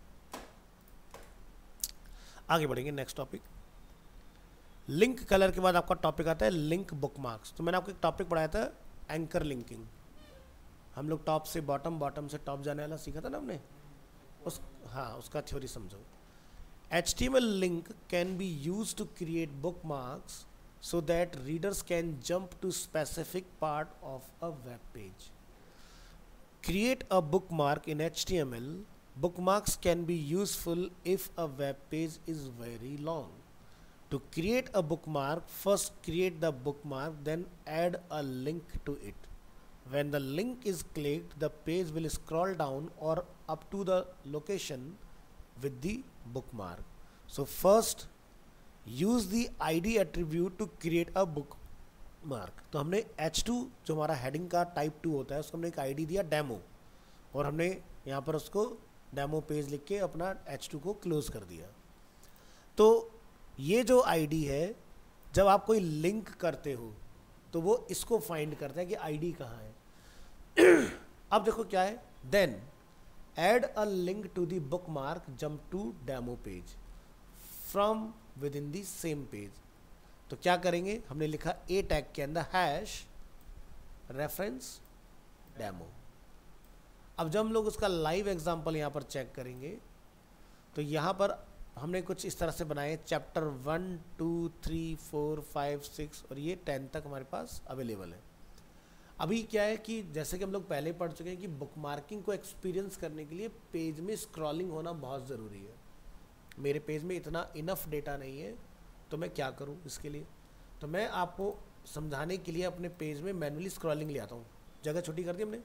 आगे बढ़ेंगे नेक्स्ट टॉपिक। लिंक कलर के बाद आपका टॉपिक आता है लिंक बुकमार्क्स। तो मैंने आपको एक टॉपिक पढ़ाया था एंकर लिंकिंग। हम लोग टॉप से बॉटम, बॉटम से टॉप जाने वाला सीखा था ना हमने। उसका थ्योरी समझो। HTML link can be used to create bookmarks so that readers can jump to specific part of a web page. Create a bookmark in HTML. Bookmarks can be useful if a web page is very long. To create a bookmark, first create the bookmark, then add a link to it. When the link is clicked, the page will scroll down or up to the location with the bookmark. So first use the ID attribute to create a bookmark. तो हमने H2 जो हमारा हेडिंग का टाइप 2 होता है उसको हमने एक ID दिया डेमो, और हमने यहाँ पर उसको डेमो पेज लिख के अपना H2 को क्लोज कर दिया। तो ये जो ID है, जब आप कोई लिंक करते हो तो वो इसको फाइंड करता है कि ID कहाँ है। अब देखो क्या है, then add a link to the bookmark, jump to demo page from within the same page। तो क्या करेंगे, हमने लिखा a टैग के अंदर हैश रेफरेंस डेमो। अब जब हम लोग उसका लाइव एग्जांपल यहाँ पर चेक करेंगे तो यहाँ पर हमने कुछ इस तरह से बनाए, चैप्टर 1 2 3 4 5 6 और ये 10 तक हमारे पास अवेलेबल है। अभी क्या है कि जैसे कि हम लोग पहले पढ़ चुके हैं कि बुकमार्किंग को एक्सपीरियंस करने के लिए पेज में स्क्रॉलिंग होना बहुत ज़रूरी है। मेरे पेज में इतना इनफ डेटा नहीं है तो मैं क्या करूं इसके लिए, तो मैं आपको समझाने के लिए अपने पेज में मैनुअली स्क्रॉलिंग ले आता हूं। जगह छोटी कर दी हमने।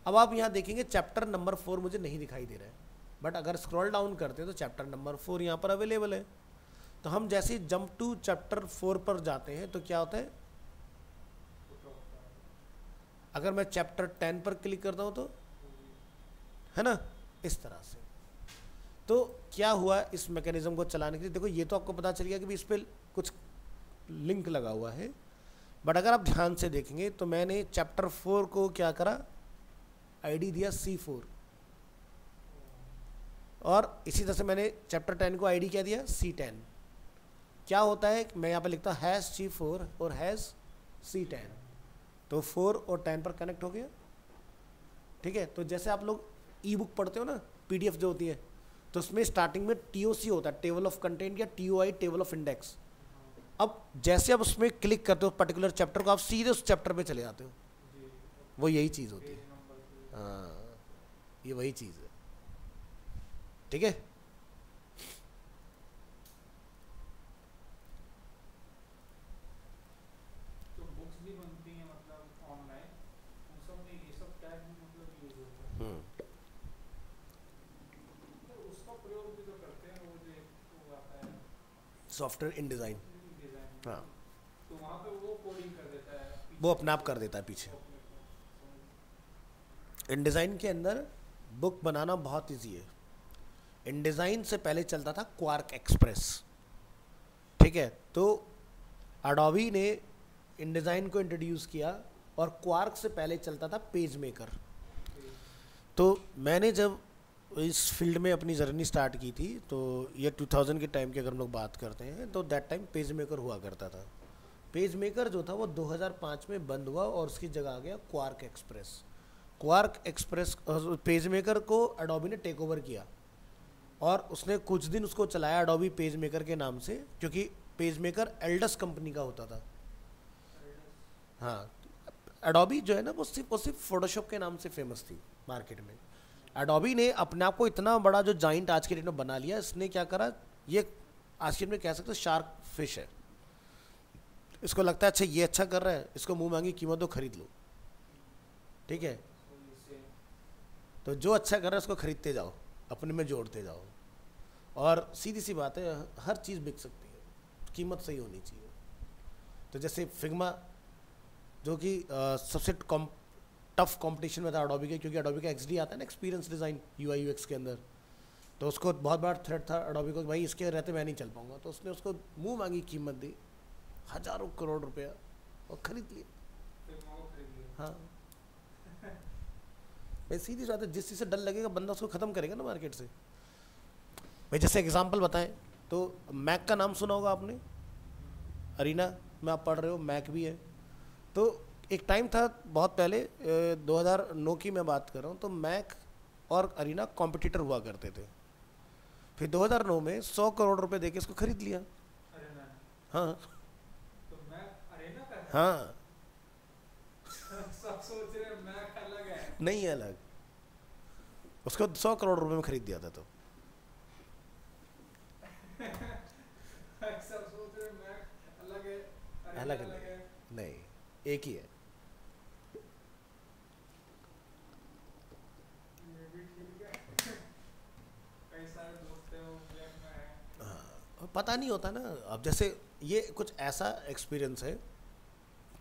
अब आप यहाँ देखेंगे चैप्टर नंबर 4 मुझे नहीं दिखाई दे रहा है, बट अगर स्क्रॉल डाउन करते हैं तो चैप्टर नंबर 4 यहाँ पर अवेलेबल है। तो हम जैसे ही जंप टू चैप्टर 4 पर जाते हैं तो क्या होता है, अगर मैं चैप्टर 10 पर क्लिक करता हूँ तो है ना, इस तरह से। तो क्या हुआ इस मैकेनिज्म को चलाने के लिए, देखो ये तो आपको पता चल गया कि भी इस पर कुछ लिंक लगा हुआ है, बट अगर आप ध्यान से देखेंगे तो मैंने चैप्टर 4 को क्या करा, आईडी दिया C4, और इसी तरह से मैंने चैप्टर 10 को आईडी क्या दिया C10। क्या होता है, मैं यहाँ पर लिखता हूँ हैश C4 और हैश C10, तो 4 और 10 पर कनेक्ट हो गया। ठीक है, तो जैसे आप लोग ई बुक पढ़ते हो ना, PDF जो होती है, तो उसमें स्टार्टिंग में TOC होता है, टेबल ऑफ कंटेंट, या TOI टेबल ऑफ इंडेक्स। अब जैसे आप उसमें क्लिक करते हो पर्टिकुलर चैप्टर को, आप सीधे उस चैप्टर पे चले जाते हो। वो यही चीज़ होती है, हाँ ये वही चीज़ है। ठीक है, तो बुक्स भी बनती हैं मतलब ऑनलाइन, उन सब में ये सब टैग भी मतलब यूज होता है। तो उसका प्रयोग भी तो करते हैं, वो जो वो आता है सॉफ्टवेयर इन डिज़ाइन, डिजाइन, हाँ तो वहाँ पे वो कोडिंग कर देता है, वो अपने आप कर देता है पीछे। इन डिज़ाइन के अंदर बुक बनाना बहुत इजी है। इन डिज़ाइन से पहले चलता था क्वार्क एक्सप्रेस। ठीक है, तो एडोबी ने इन डिज़ाइन को इंट्रोड्यूस किया, और क्वार्क से पहले चलता था पेज मेकर। तो मैंने जब इस फील्ड में अपनी जर्नी स्टार्ट की थी, तो ये 2000 के टाइम की अगर हम लोग बात करते हैं तो दैट टाइम पेज मेकर हुआ करता था। पेज मेकर जो था वो 2005 में बंद हुआ और उसकी जगह आ गया quark express. Quark express page maker को एडोबी ने टेक ओवर किया, और उसने कुछ दिन उसको चलाया एडोबी पेज मेकर के नाम से, क्योंकि पेज मेकर एल्डस कंपनी का होता था। हाँ, एडोबी जो है ना वो सिर्फ फोटोशॉप के नाम से फेमस थी मार्केट में। एडोबी ने अपने आप को इतना बड़ा जो जाइंट आज के डेट में बना लिया, इसने क्या करा, ये आज के डेट में कह सकते शार्क फिश है। इसको लगता है अच्छा ये अच्छा कर रहा है, इसको मुंह मांगी कीमत दो खरीद लो। ठीक है, तो जो अच्छा कर रहा है उसको खरीदते जाओ, अपने में जोड़ते जाओ, और सीधी सी बात है हर चीज़ बिक सकती है, कीमत सही होनी चाहिए। तो जैसे फिग्मा जो कि सबसे टफ कंपटीशन में था एडोबी के, क्योंकि एडोबी का XD आता है ना, एक्सपीरियंस डिज़ाइन UI UX के अंदर, तो उसको बहुत बड़ा थ्रेट था एडोबी को कि भाई इसके रहते मैं नहीं चल पाऊंगा। तो उसने उसको मुंह मांगी कीमत दी, हज़ारों करोड़ रुपया, और ख़रीद लिया। हाँ भाई सीधी बात है, जिस चीज़ से डर लगेगा बंदा उसको ख़त्म करेगा ना मार्केट से। भाई जैसे एग्जांपल बताएं तो मैक का नाम सुना होगा आपने, अरीना में आप पढ़ रहे हो, मैक भी है। तो एक टाइम था बहुत पहले, 2009 की मैं बात कर रहा हूँ, तो मैक और अरीना कॉम्पिटिटर हुआ करते थे। फिर 2009 में 100 करोड़ रुपए देके इसको खरीद लिया। अरेना ने। हाँ तो मैं अरेना का है। हाँ, सब सोच रहे हैं मैक अलग है। नहीं है अलग, उसको 100 करोड़ रुपए में खरीद दिया था। तो सब सोच रहे हैं मैक अलग है, अरेना अलग अलग है। नहीं, एक ही है। ये भी ठीक है। कई सारे दोस्त हैं वो ब्लैक में है। हाँ, पता नहीं होता ना। अब जैसे ये कुछ ऐसा एक्सपीरियंस है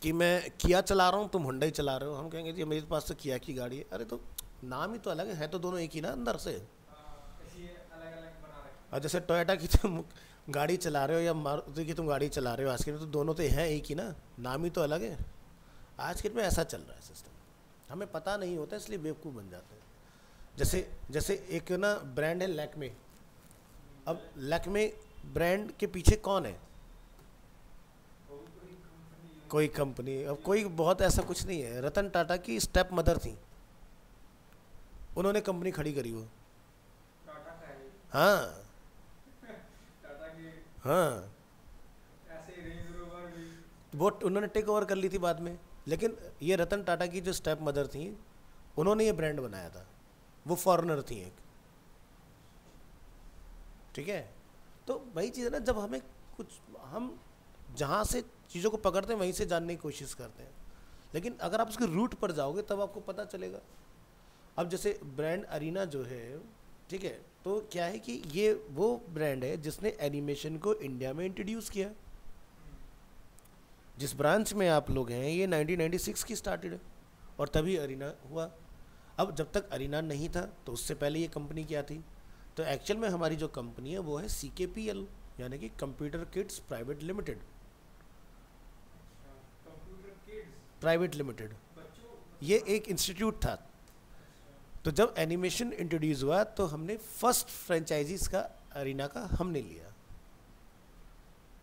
कि मैं किया चला रहा हूँ, तुम हुंडई चला रहे हो, हम कहेंगे जी मेरे पास तो किया की गाड़ी है। अरे तो नाम ही तो अलग है तो दोनों एक ही ना अंदर से। इसलिए अलग अलग बना रखे। और जैसे टोयोटा की तुम गाड़ी चला रहे हो या मारुति की तुम गाड़ी चला रहे हो आज के में, तो दोनों तो हैं एक ही ना, नाम ही तो अलग है। आज के में ऐसा चल रहा है सिस्टम, हमें पता नहीं होता इसलिए बेवकूफ़ बन जाते हैं। जैसे जैसे एक ना ब्रांड है लैक्मे। अब लैक्मे ब्रांड के पीछे कौन है? वो भी कोई कंपनी है। कोई कंपनी। अब कोई बहुत ऐसा कुछ नहीं है। रतन टाटा की स्टेप मदर थी, उन्होंने कंपनी खड़ी करी वो। टाटा का है ये। हाँ टाटा की हाँ, ऐसे ही रेंज रोवर भी। वो उन्होंने टेक ओवर कर ली थी बाद में। लेकिन ये रतन टाटा की जो स्टेप मदर थी, उन्होंने ये ब्रांड बनाया था। वो फॉरेनर थी एक, ठीक है। तो वही चीज़ है ना, जब हमें कुछ, हम जहाँ से चीज़ों को पकड़ते हैं वहीं से जानने की कोशिश करते हैं, लेकिन अगर आप उसके रूट पर जाओगे तब आपको पता चलेगा। अब जैसे ब्रांड अरीना जो है, ठीक है, तो क्या है कि ये वो ब्रांड है जिसने एनिमेशन को इंडिया में इंट्रोड्यूस किया। जिस ब्रांच में आप लोग हैं ये 1996 की स्टार्टेड है और तभी अरीना हुआ। अब जब तक अरीना नहीं था तो उससे पहले ये कंपनी क्या थी? तो एक्चुअल में हमारी जो कंपनी है वो है CKPL, यानी कि computer kids private limited. Computer kids private limited बच्चों। ये एक इंस्टीट्यूट था। तो जब एनिमेशन इंट्रोड्यूस हुआ तो हमने फर्स्ट फ्रेंचाइजीज का अरीना का हमने लिया,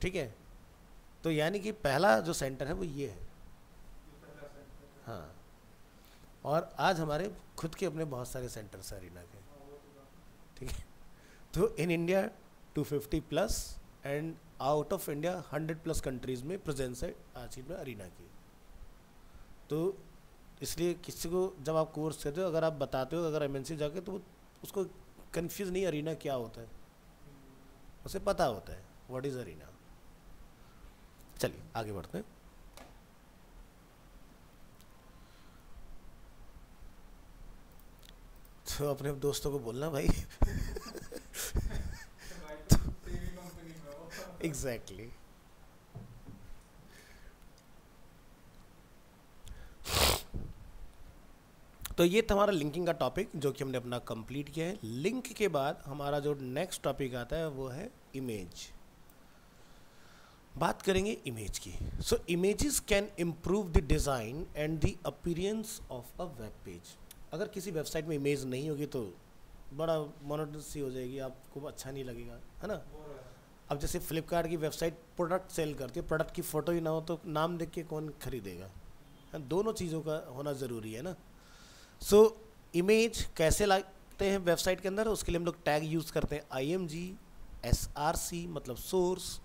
ठीक है। तो यानी कि पहला जो सेंटर है वो ये है। पहला सेंटर। हाँ, और आज हमारे खुद के अपने बहुत सारे सेंटर्स हैं अरीना के, वो तो बात। ठीक है। तो in India 250 plus and out of India 100 plus countries में प्रेजेंस है आज में अरीना की। तो इसलिए किसी को जब आप कोर्स करते हो, अगर आप बताते हो अगर MNC जाके, तो उसको कंफ्यूज नहीं अरीना क्या होता है, उसे पता होता है व्हाट इज़ अरीना। चलिए आगे बढ़ते हैं। तो अपने दोस्तों को बोलना भाई भाई तो सेमी कंपनी में हो। एग्जैक्टली। तो ये था हमारा लिंकिंग का टॉपिक जो कि हमने अपना कंप्लीट किया है। लिंक के बाद हमारा जो नेक्स्ट टॉपिक आता है वो है इमेज। बात करेंगे इमेज की। So images can improve the design and the appearance of a web page. अगर किसी वेबसाइट में इमेज नहीं होगी तो बड़ा मोनोटोनस सी हो जाएगी, आपको अच्छा नहीं लगेगा, है ना। अब जैसे फ्लिपकार्ट की वेबसाइट प्रोडक्ट सेल करती है, प्रोडक्ट की फ़ोटो ही ना हो तो नाम देख के कौन खरीदेगा, है? दोनों चीज़ों का होना ज़रूरी है ना। सो इमेज कैसे लाते हैं वेबसाइट के अंदर, उसके लिए हम लोग टैग यूज़ करते हैं IMG, SRC मतलब सोर्स,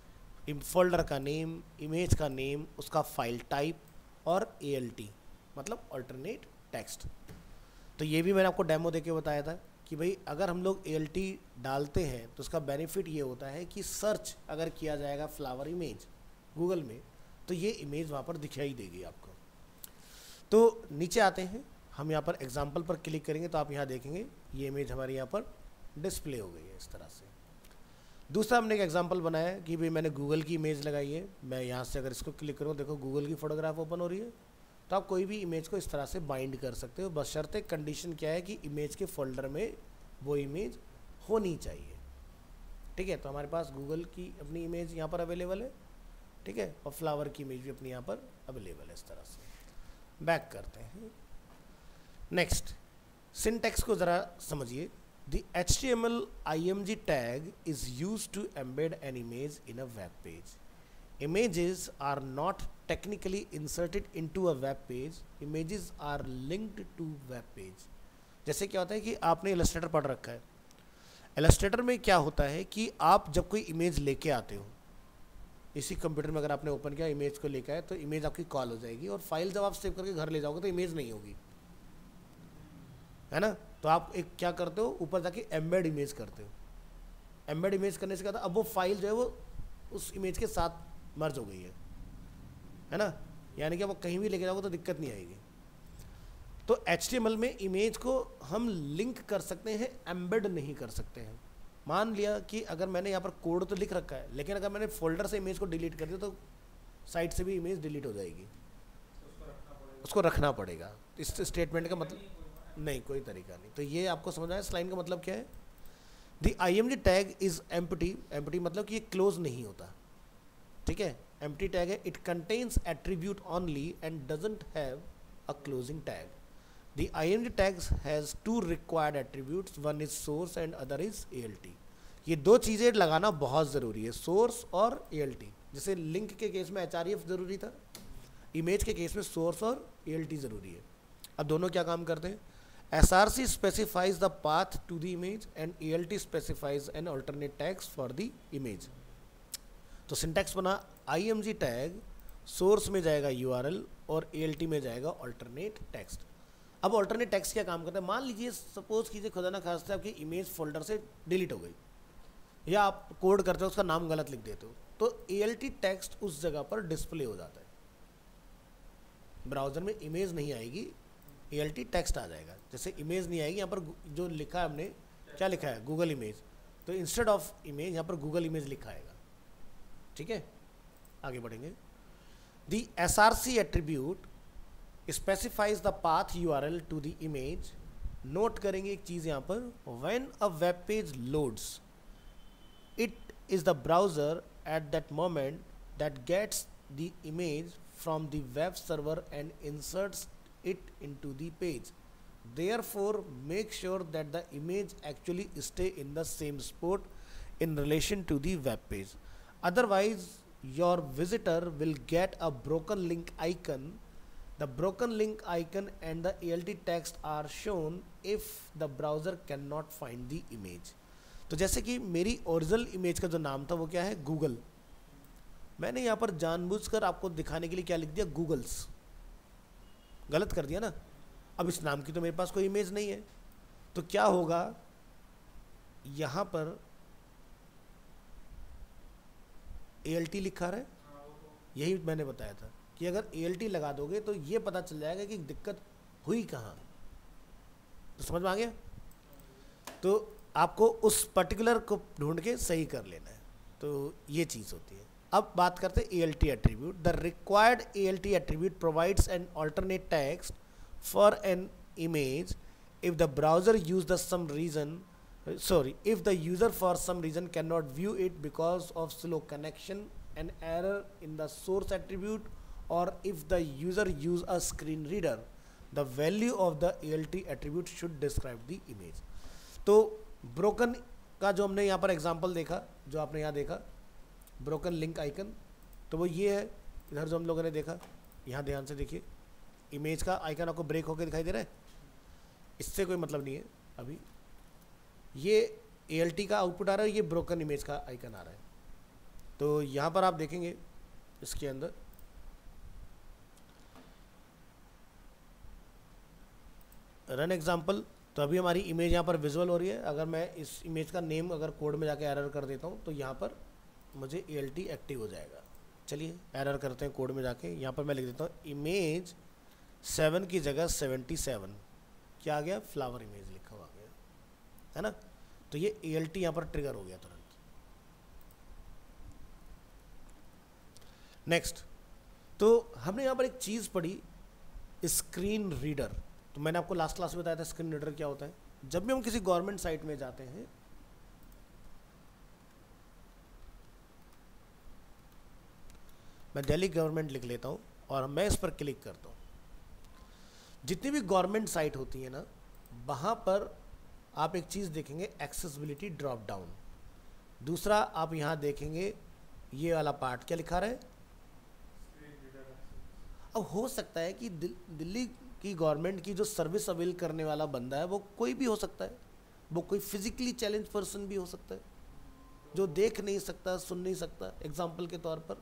फोल्डर का नेम, इमेज का नेम, उसका फाइल टाइप और ALT मतलब अल्टरनेट टेक्स्ट। तो ये भी मैंने आपको डेमो देके बताया था कि भाई अगर हम लोग ALT डालते हैं तो उसका बेनिफिट ये होता है कि सर्च अगर किया जाएगा फ्लावर इमेज गूगल में तो ये इमेज वहाँ पर दिखाई देगी आपको। तो नीचे आते हैं, हम यहाँ पर एग्जाम्पल पर क्लिक करेंगे तो आप यहाँ देखेंगे ये इमेज हमारी यहाँ पर डिस्प्ले हो गई है इस तरह से। दूसरा हमने एक एग्जांपल बनाया कि भाई मैंने गूगल की इमेज लगाई है, मैं यहाँ से अगर इसको क्लिक करूँ देखो गूगल की फोटोग्राफ ओपन हो रही है। तो आप कोई भी इमेज को इस तरह से बाइंड कर सकते हो, बशर्ते कंडीशन क्या है कि इमेज के फोल्डर में वो इमेज होनी चाहिए, ठीक है। तो हमारे पास गूगल की अपनी इमेज यहाँ पर अवेलेबल है, ठीक है, और फ्लावर की इमेज भी अपनी यहाँ पर अवेलेबल है इस तरह से। बैक करते हैं, नेक्स्ट सिंटैक्स को ज़रा समझिए। The HTML IMG tag is used to embed an image in a web page. images are not technically inserted into a web page, images are linked to web page। जैसे क्या होता है कि आपने इलस्ट्रेटर पढ़ रखा है, इलस्ट्रेटर में क्या होता है कि आप जब कोई इमेज लेके आते हो, इसी कंप्यूटर में अगर आपने ओपन किया इमेज को लेकर आए तो इमेज आपकी कॉल हो जाएगी, और फाइल जब आप सेव करके घर ले जाओगे तो इमेज नहीं होगी, है ना। तो आप एक क्या करते हो, ऊपर जाके एम्बेड इमेज करते हो। एम्बेड इमेज करने से क्या होता है, अब वो फाइल जो है वो उस इमेज के साथ मर्ज हो गई है ना, यानी कि वो कहीं भी लेके जाओगे तो दिक्कत नहीं आएगी। तो HTML में इमेज को हम लिंक कर सकते हैं, एम्बेड नहीं कर सकते हैं। मान लिया कि अगर मैंने यहाँ पर कोड तो लिख रखा है, लेकिन अगर मैंने फोल्डर से इमेज को डिलीट कर दिया तो साइट से भी इमेज डिलीट हो जाएगी, उसको रखना पड़ेगा। इस स्टेटमेंट का मतलब नहीं, कोई तरीका नहीं। तो ये आपको समझ आया इस लाइन का मतलब क्या है। The IMG tag is empty, empty मतलब कि ये क्लोज नहीं होता, ठीक है, एम्प्टी टैग है। It contains attribute only and doesn't have a closing tag. The IMG tags has two required attributes, one is source and other is ALT। ये दो चीज़ें लगाना बहुत ज़रूरी है, सोर्स और ALT। जैसे लिंक के केस में href ज़रूरी था, इमेज के केस में सोर्स और ALT ज़रूरी है। अब दोनों क्या काम करते हैं, SRC specifies the path to the image and ALT specifies an alternate tags for the image। तो सिंटैक्स बना, IMG टैग सोर्स में जाएगा URL और ALT में जाएगा alternate text। अब ऑल्टरनेट टेक्स्ट क्या काम करता है, मान लीजिए सपोज कीजिए खुदा ना खास्ता आपकी इमेज फोल्डर से डिलीट हो गई, या आप कोड करते हो उसका नाम गलत लिख देते हो, तो ALT टेक्स्ट उस जगह पर डिस्प्ले हो जाता है। ब्राउज़र में इमेज नहीं आएगी, ALT टेक्स्ट आ जाएगा। जैसे इमेज नहीं आएगी, यहाँ पर जो लिखा है हमने, क्या लिखा है, गूगल इमेज, तो इंस्टेड ऑफ इमेज यहाँ पर गूगल इमेज लिखा आएगा, ठीक है। आगे बढ़ेंगे। The SRC attribute specifies the path URL to the image। Note करेंगे एक चीज़ यहाँ पर, when a web page loads, it is the browser at that moment that gets the image from the web server and inserts it into the page। Therefore, make sure that the image actually stay in the same spot in relation to the web page. Otherwise, your visitor will get a broken link icon। The broken link icon and the ALT text are shown if the browser cannot find the image। तो जैसे कि मेरी ओरिजिनल इमेज का जो नाम था वो क्या है, गूगल। मैंने यहाँ पर जानबूझकर आपको दिखाने के लिए क्या लिख दिया, गूगल्स, गलत कर दिया ना। अब इस नाम की तो मेरे पास कोई इमेज नहीं है, तो क्या होगा, यहाँ पर ALT लिखा रहा है, यही मैंने बताया था कि अगर ALT लगा दोगे तो ये पता चल जाएगा कि दिक्कत हुई कहाँ। तो समझ में आ गया। तो आपको उस पर्टिकुलर को ढूंढ के सही कर लेना है, तो ये चीज़ होती है। अब बात करते हैं ALT attribute. The required ALT attribute provides an alternate text for an image if the browser use the some reason if the user for some reason cannot view it because of slow connection, an error in the source attribute, or if the user use a screen reader, the value of the ALT attribute should describe the image। तो broken का जो हमने यहाँ पर एग्जांपल देखा, जो आपने यहाँ देखा ब्रोकन लिंक आइकन, तो वो ये है। इधर जो हम लोगों ने देखा, यहाँ ध्यान से देखिए, इमेज का आइकन आपको ब्रेक होकर दिखाई दे रहा है, इससे कोई मतलब नहीं है। अभी ये ALT का आउटपुट आ रहा है, ये ब्रोकन इमेज का आइकन आ रहा है। तो यहाँ पर आप देखेंगे इसके अंदर रन एग्जाम्पल, तो अभी हमारी इमेज यहाँ पर विजुअल हो रही है। अगर मैं इस इमेज का नेम अगर कोड में जाके एरर कर देता हूँ तो यहाँ पर मुझे ALT एक्टिव हो जाएगा। चलिए एरर करते हैं कोड में जाके, यहाँ पर मैं लिख देता हूँ इमेज 7 की जगह 77, क्या आ गया, फ्लावर इमेज लिखा हुआ आ गया, है ना। तो ये ALT यहाँ पर ट्रिगर हो गया तुरंत। नेक्स्ट, तो हमने यहाँ पर एक चीज़ पढ़ी, स्क्रीन रीडर। तो मैंने आपको लास्ट क्लास में बताया था स्क्रीन रीडर क्या होता है। जब भी हम किसी गवर्नमेंट साइट में जाते हैं, मैं दिल्ली गवर्नमेंट लिख लेता हूँ और मैं इस पर क्लिक करता हूँ। जितनी भी गवर्नमेंट साइट होती है ना, वहाँ पर आप एक चीज़ देखेंगे, एक्सेसिबिलिटी ड्रॉप डाउन। दूसरा आप यहाँ देखेंगे ये वाला पार्ट क्या लिखा रहा है, अब हो सकता है कि दिल्ली की गवर्नमेंट की जो सर्विस अवेल करने वाला बंदा है वो कोई भी हो सकता है, वो कोई फिजिकली चैलेंज पर्सन भी हो सकता है जो देख नहीं सकता, सुन नहीं सकता, एग्जाम्पल के तौर पर।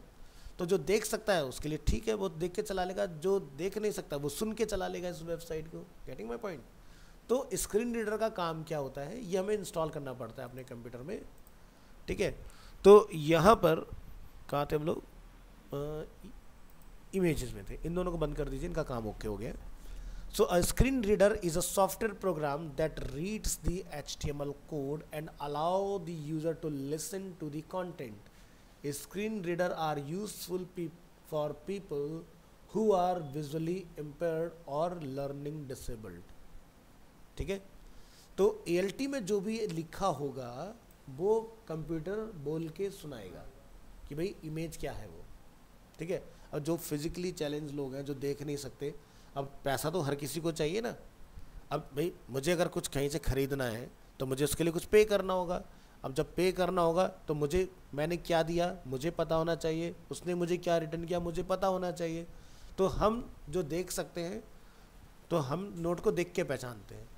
तो जो देख सकता है उसके लिए ठीक है, वो देख के चला लेगा, जो देख नहीं सकता वो सुन के चला लेगा इस वेबसाइट को। Getting my point? तो स्क्रीन रीडर का काम क्या होता है, ये हमें इंस्टॉल करना पड़ता है अपने कंप्यूटर में, ठीक है। तो यहाँ पर कहाँ थे हम लोग, इमेजेस में थे। इन दोनों को बंद कर दीजिए, इनका काम ओके हो गया। So a screen reader is a software program that reads the HTML code and allow the user to listen to the content. A screen reader are useful for people who are visually impaired or learning disabled. ठीक है, तो ALT में जो भी लिखा होगा वो कंप्यूटर बोल के सुनाएगा कि भाई इमेज क्या है वो, ठीक है। अब जो फिजिकली चैलेंज लोग हैं जो देख नहीं सकते, अब पैसा तो हर किसी को चाहिए ना। अब भाई मुझे अगर कुछ कहीं से ख़रीदना है तो मुझे उसके लिए कुछ पे करना होगा। अब जब पे करना होगा तो मैंने क्या दिया मुझे पता होना चाहिए, उसने मुझे क्या रिटर्न किया मुझे पता होना चाहिए। तो हम जो देख सकते हैं तो हम नोट को देख के पहचानते हैं,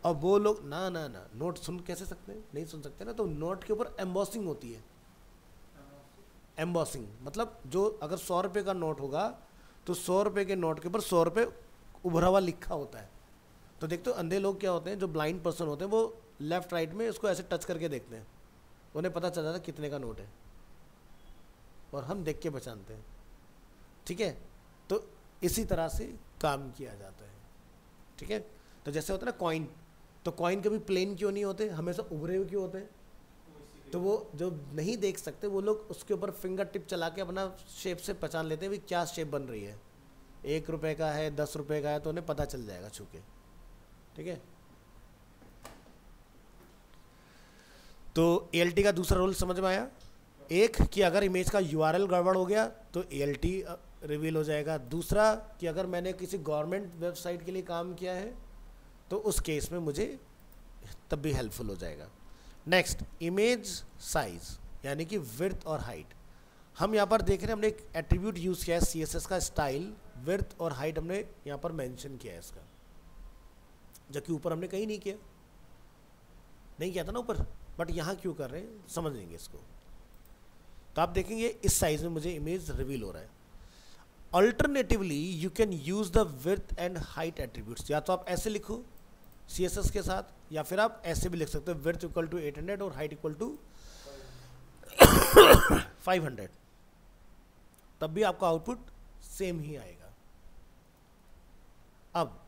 और वो लोग ना नोट सुन कैसे सकते हैं, नहीं सुन सकते ना। तो नोट के ऊपर एम्बॉसिंग होती है। एम्बॉसिंग मतलब जो अगर 100 रुपये का नोट होगा तो 100 रुपये के नोट के ऊपर 100 रुपये उभरा हुआ लिखा होता है। तो देखते हो अंधे लोग क्या होते हैं, जो ब्लाइंड पर्सन होते हैं, वो लेफ्ट राइट में इसको ऐसे टच करके देखते हैं, उन्हें पता चल जाता है कितने का नोट है, और हम देख के पहचानते हैं, ठीक है। तो इसी तरह से काम किया जाता है, ठीक है। तो जैसे होता है ना कॉइन, तो कॉइन कभी प्लेन क्यों नहीं होते, हमेशा उभरे हुए क्यों होते हैं? तो वो जो नहीं देख सकते वो लोग उसके ऊपर फिंगर टिप चला के अपना शेप से पहचान लेते हैं भी क्या शेप बन रही है। 1 रुपये का है, 10 रुपये का है, तो उन्हें पता चल जाएगा छू के, ठीक है। तो ALT का दूसरा रोल समझ में आया। एक कि अगर इमेज का URL गड़बड़ हो गया तो ALT रिवील हो जाएगा। दूसरा कि अगर मैंने किसी गवर्नमेंट वेबसाइट के लिए काम किया है तो उस केस में मुझे तब भी हेल्पफुल हो जाएगा। नेक्स्ट, इमेज साइज यानी कि विड्थ और हाइट। हम यहाँ पर देख रहे हैं हमने एक एट्रीब्यूट यूज़ किया है CSS का, स्टाइल विड्थ और हाइट हमने यहाँ पर मेंशन किया है इसका, जबकि ऊपर हमने कहीं नहीं किया था ना ऊपर, बट यहाँ क्यों कर रहे हैं समझेंगे इसको। तो आप देखेंगे इस साइज में मुझे इमेज रिवील हो रहा है। Alternatively you can use the width and height attributes. या तो आप ऐसे लिखो CSS के साथ, या फिर आप ऐसे भी लिख सकते हो विड्थ इक्वल टू 800 और हाइट इक्वल टू 500, तब भी आपका आउटपुट सेम ही आएगा। अब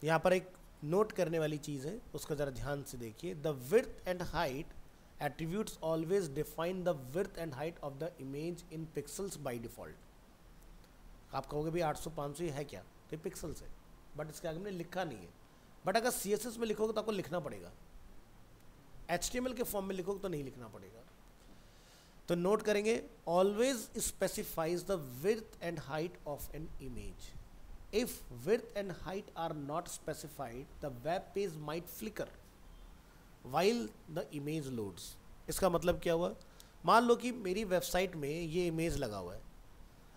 यहाँ पर एक नोट करने वाली चीज़ है, उसको ज़रा ध्यान से देखिए। The width and height attributes always define the width and height of the image in pixels by default. आप कहोगे भाई 800 500 ये है क्या, तो ये पिक्सल्स है, बट इसके आगे हमने लिखा नहीं है। बट अगर CSS में लिखोगे तो आपको लिखना पड़ेगा, HTML के फॉर्म में लिखोगे तो नहीं लिखना पड़ेगा। तो नोट करेंगे, always specifies the width and height of an image. If width and height are not specified the web page might flicker while the image loads. इसका मतलब क्या हुआ, मान लो कि मेरी वेबसाइट में ये इमेज लगा हुआ है,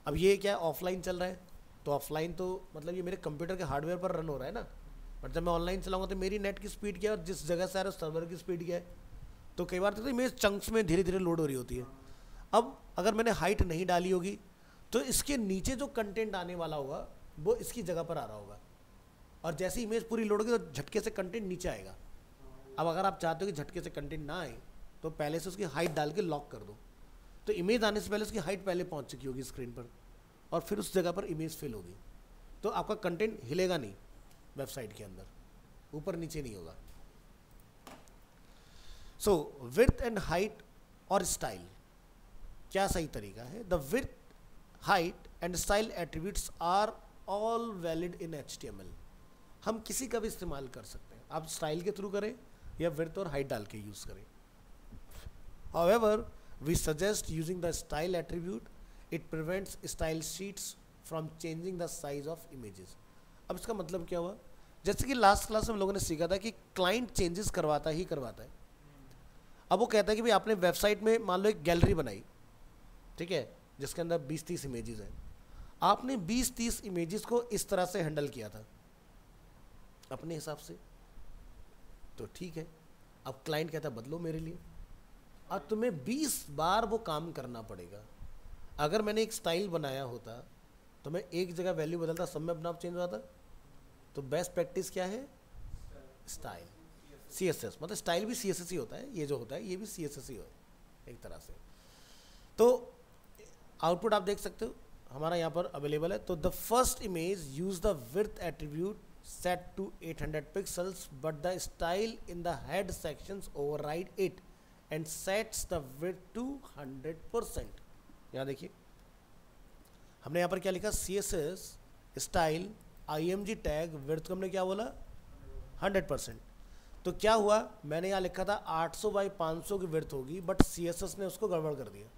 अब ये क्या ऑफलाइन चल रहा है, तो ऑफलाइन तो मतलब ये मेरे कंप्यूटर के हार्डवेयर पर रन हो रहा है ना, बट जब मैं ऑनलाइन चलाऊंगा तो मेरी नेट की स्पीड क्या है और जिस जगह से आ रहा है सर्वर की स्पीड क्या है। तो कई बार तो इमेज चंक्स में धीरे धीरे लोड हो रही होती है। अब अगर मैंने हाइट नहीं डाली होगी तो इसके नीचे जो कंटेंट आने वाला होगा वो इसकी जगह पर आ रहा होगा, और जैसे इमेज पूरी लोड होगी तो झटके से कंटेंट नीचे आएगा। अब अगर आप चाहते हो कि झटके से कंटेंट ना आए तो पहले से उसकी हाइट डाल के लॉक कर दो, तो इमेज आने से पहले उसकी हाइट पहले पहुंच चुकी होगी स्क्रीन पर, और फिर उस जगह पर इमेज फिल होगी, तो आपका कंटेंट हिलेगा नहीं वेबसाइट के अंदर, ऊपर नीचे नहीं होगा। सो विड्थ एंड हाइट और स्टाइल क्या सही तरीका है। The width, height and style attributes are all valid in HTML। हम किसी का भी इस्तेमाल कर सकते हैं, आप स्टाइल के थ्रू करें या विड्थ और हाइट डाल के यूज करें। However, we suggest using the style attribute. It prevents style sheets from changing the size of images. अब इसका मतलब क्या हुआ, जैसे कि लास्ट क्लास में हम लोगों ने सीखा था कि क्लाइंट चेंजेस करवाता ही करवाता है। अब वो कहता है कि भाई आपने वेबसाइट में मान लो एक गैलरी बनाई, ठीक है, जिसके अंदर 20-30 इमेजेस हैं। आपने 20-30 इमेजेस को इस तरह से हैंडल किया था अपने हिसाब से, तो ठीक है। अब क्लाइंट कहता है बदलो मेरे लिए, अब तुम्हें 20 बार वो काम करना पड़ेगा। अगर मैंने एक स्टाइल बनाया होता तो मैं एक जगह वैल्यू बदलता, सब में अपना आप चेंज हो जाता। तो बेस्ट प्रैक्टिस क्या है? स्टाइल, CSS, मतलब स्टाइल भी CSS ही होता है, ये जो होता है ये भी CSS ही है एक तरह से। तो आउटपुट आप देख सकते हो हमारा यहाँ पर अवेलेबल है। तो the first image use the width attribute set to 800 pixels but the style in the head sections override it and sets the width to 100%। यहाँ देखिए हमने यहाँ पर क्या लिखा, CSS style IMG tag width को हमने क्या बोला 100%। तो क्या हुआ, मैंने यहाँ लिखा था 800 बाई 500 की विड्थ होगी, बट CSS ने उसको गड़बड़ कर दिया।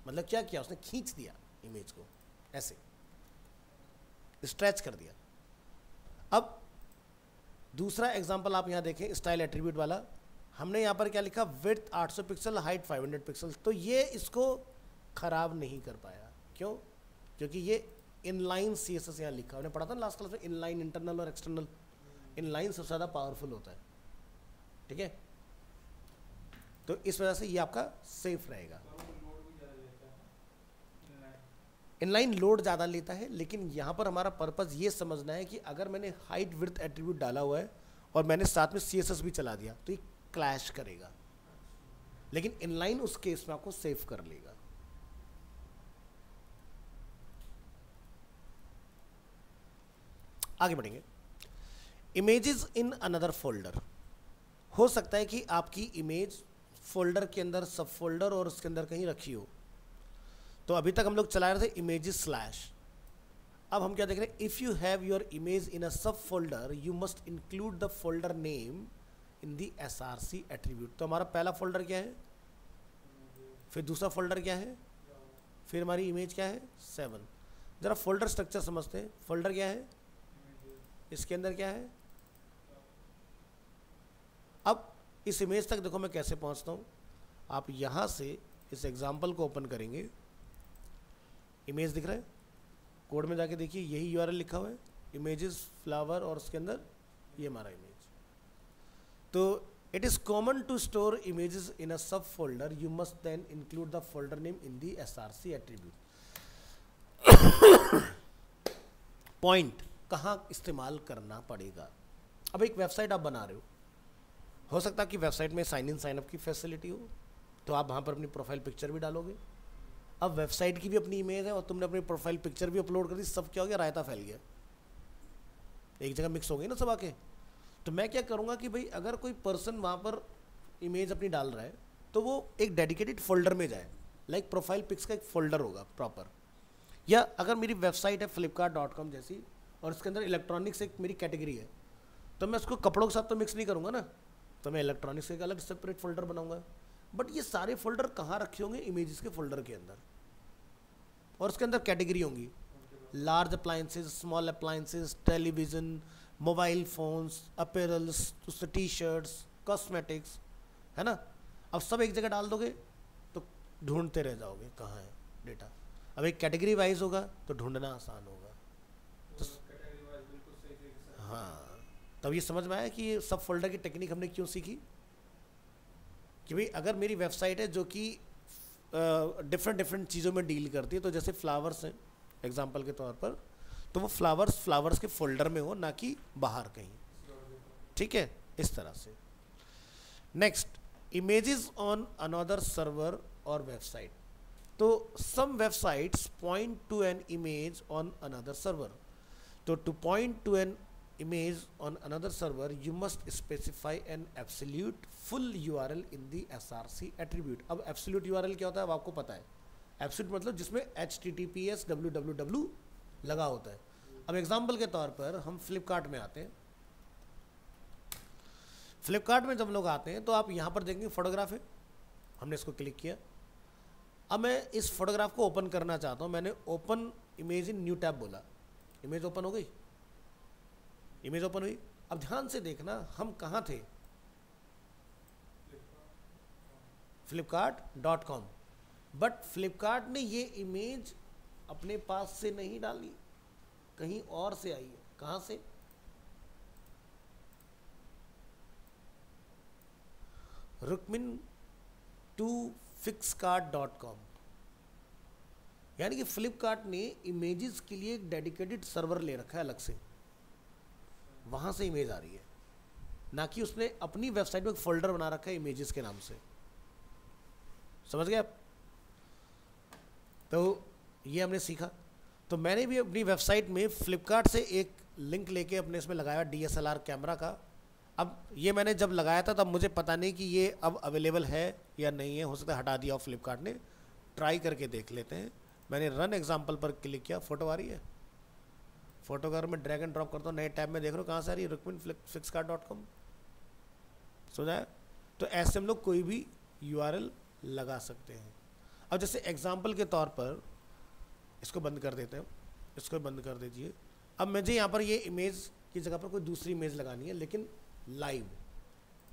मतलब क्या किया उसने, खींच दिया इमेज को, ऐसे स्ट्रेच कर दिया। अब दूसरा एग्जांपल आप यहाँ देखें स्टाइल एट्रीब्यूट वाला, हमने यहाँ पर क्या लिखा, विड्थ 800 पिक्सल हाइट 500 पिक्सल। तो ये इसको खराब नहीं कर पाया, क्यों? क्योंकि ये इनलाइन CSS यहाँ लिखा, हमने पढ़ा था लास्ट क्लास में, इनलाइन इंटरनल और एक्सटर्नल। इनलाइन सबसे ज़्यादा पावरफुल होता है, ठीक है। तो इस वजह से ये आपका सेफ रहेगा। इनलाइन लोड ज़्यादा लेता है, लेकिन यहाँ पर हमारा पर्पज़ ये समझना है कि अगर मैंने हाइट विड्थ एट्रीब्यूट डाला हुआ है और मैंने साथ में CSS भी चला दिया तो ये क्लैश करेगा, लेकिन इनलाइन उस केस में आपको सेफ कर लेगा। आगे बढ़ेंगे। इमेजेस इन अनदर फोल्डर, हो सकता है कि आपकी इमेज फोल्डर के अंदर सब फोल्डर और उसके अंदर कहीं रखी हो। तो अभी तक हम लोग चला रहे थे इमेजेस स्लैश, अब हम क्या देख रहे हैं, if you have your image in a sub folder you must include the folder name in the SRC attribute. तो हमारा पहला फोल्डर क्या है, फिर दूसरा फोल्डर क्या है, फिर हमारी इमेज क्या है 7। जरा फोल्डर स्ट्रक्चर समझते हैं। फोल्डर क्या है, इसके अंदर क्या है। अब इस इमेज तक देखो मैं कैसे पहुंचता हूं। आप यहां से इस एग्जांपल को ओपन करेंगे, इमेज दिख रहा है, कोड में जाके देखिए यही URL लिखा हुआ है, इमेजेस फ्लावर, और उसके अंदर ये हमारा इमेज। तो it is common to store images in a sub folder, you must then include the folder name in the SRC attribute. Point कहाँ इस्तेमाल करना पड़ेगा। अब एक वेबसाइट आप बना रहे हो सकता है कि वेबसाइट में साइन इन साइन अप की फैसिलिटी हो, तो आप वहाँ पर अपनी प्रोफाइल पिक्चर भी डालोगे। अब वेबसाइट की भी अपनी इमेज है और तुमने अपनी प्रोफाइल पिक्चर भी अपलोड कर दी, सब क्या हो गया, रायता फैल गया, एक जगह मिक्स हो गई ना सब आके। तो मैं क्या करूँगा कि भाई अगर कोई पर्सन वहाँ पर इमेज अपनी डाल रहा है तो वो एक डेडिकेटेड फोल्डर में जाए, लाइक प्रोफाइल पिक्स का एक फोल्डर होगा प्रॉपर। या अगर मेरी वेबसाइट है flipkart.com जैसी और उसके अंदर इलेक्ट्रॉनिक्स एक मेरी कैटेगरी है, तो मैं उसको कपड़ों के साथ तो मिक्स नहीं करूँगा ना, तो मैं इलेक्ट्रॉनिक्स एक अलग सेपरेट फोल्डर बनाऊंगा। बट ये सारे फोल्डर कहाँ रखे होंगे, इमेजेस के फोल्डर के अंदर, और उसके अंदर कैटेगरी होंगी, large appliances, small appliances, television, mobile phones, apparels, उससे टी-शर्ट्स, कॉस्मेटिक्स, है ना। अब सब एक जगह डाल दोगे तो ढूंढते रह जाओगे कहाँ है डेटा। अब एक कैटेगरी वाइज होगा तो ढूंढना आसान होगा। तो हाँ, तब ये समझ में आया कि ये सब फोल्डर की टेक्निक हमने क्यों सीखी, कि भाई अगर मेरी वेबसाइट है जो कि डिफरेंट चीज़ों में डील करती है, तो जैसे फ्लावर्स हैं एग्जांपल के तौर पर, तो वो फ्लावर्स के फोल्डर में हो, ना कि बाहर कहीं, ठीक है, इस तरह से। Next, images on another server और वेबसाइट। तो some websites point to an image on another server. तो to point to an image on another server you must specify an absolute full URL in the SRC attribute। अब absolute URL क्या होता है, अब आपको पता है। absolute मतलब जिसमें HTTPS www लगा होता है। अब एग्जांपल के तौर पर हम फ्लिपकार्ट में आते हैं। फ्लिपकार्ट में जब लोग आते हैं तो आप यहाँ पर देखेंगे फोटोग्राफ है, हमने इसको क्लिक किया। अब मैं इस फोटोग्राफ को ओपन करना चाहता हूँ, मैंने open image in new tab बोला, इमेज ओपन हो गई, इमेज ओपन हुई। अब ध्यान से देखना हम कहाँ थे, flipkart.com, बट फ्लिपकार्ट ने ये इमेज अपने पास से नहीं डाली, कहीं और से आई है। कहाँ से? रुक्मिन टू Flipkart.com, यानी कि फ्लिपकार्ट ने इमेजेस के लिए एक डेडिकेटेड सर्वर ले रखा है अलग से, वहाँ से इमेज आ रही है, ना कि उसने अपनी वेबसाइट में एक फोल्डर बना रखा है इमेजेस के नाम से। समझ गए आप? तो ये हमने सीखा। तो मैंने भी अपनी वेबसाइट में फ्लिपकार्ट से एक लिंक लेके अपने इसमें लगाया DSLR कैमरा का। अब ये मैंने जब लगाया था तब मुझे पता नहीं कि ये अब अवेलेबल है या नहीं है, हो सकता है हटा दिया हो फ्लिपकार्ट ने। ट्राई करके देख लेते हैं। मैंने रन एग्जाम्पल पर क्लिक किया, फोटो आ रही है। फोटो का मैं ड्रैग एंड ड्रॉप करता हूँ, नए टैब में देख रहा हूँ कहाँ से आ रही है, Flipkart.com। समझ आया? तो ऐसे हम लोग कोई भी URL लगा सकते हैं। अब जैसे एग्जाम्पल के तौर पर इसको बंद कर देते हैं, इसको बंद कर दीजिए। अब मुझे यहाँ पर ये इमेज की जगह पर कोई दूसरी इमेज लगानी है, लेकिन लाइव।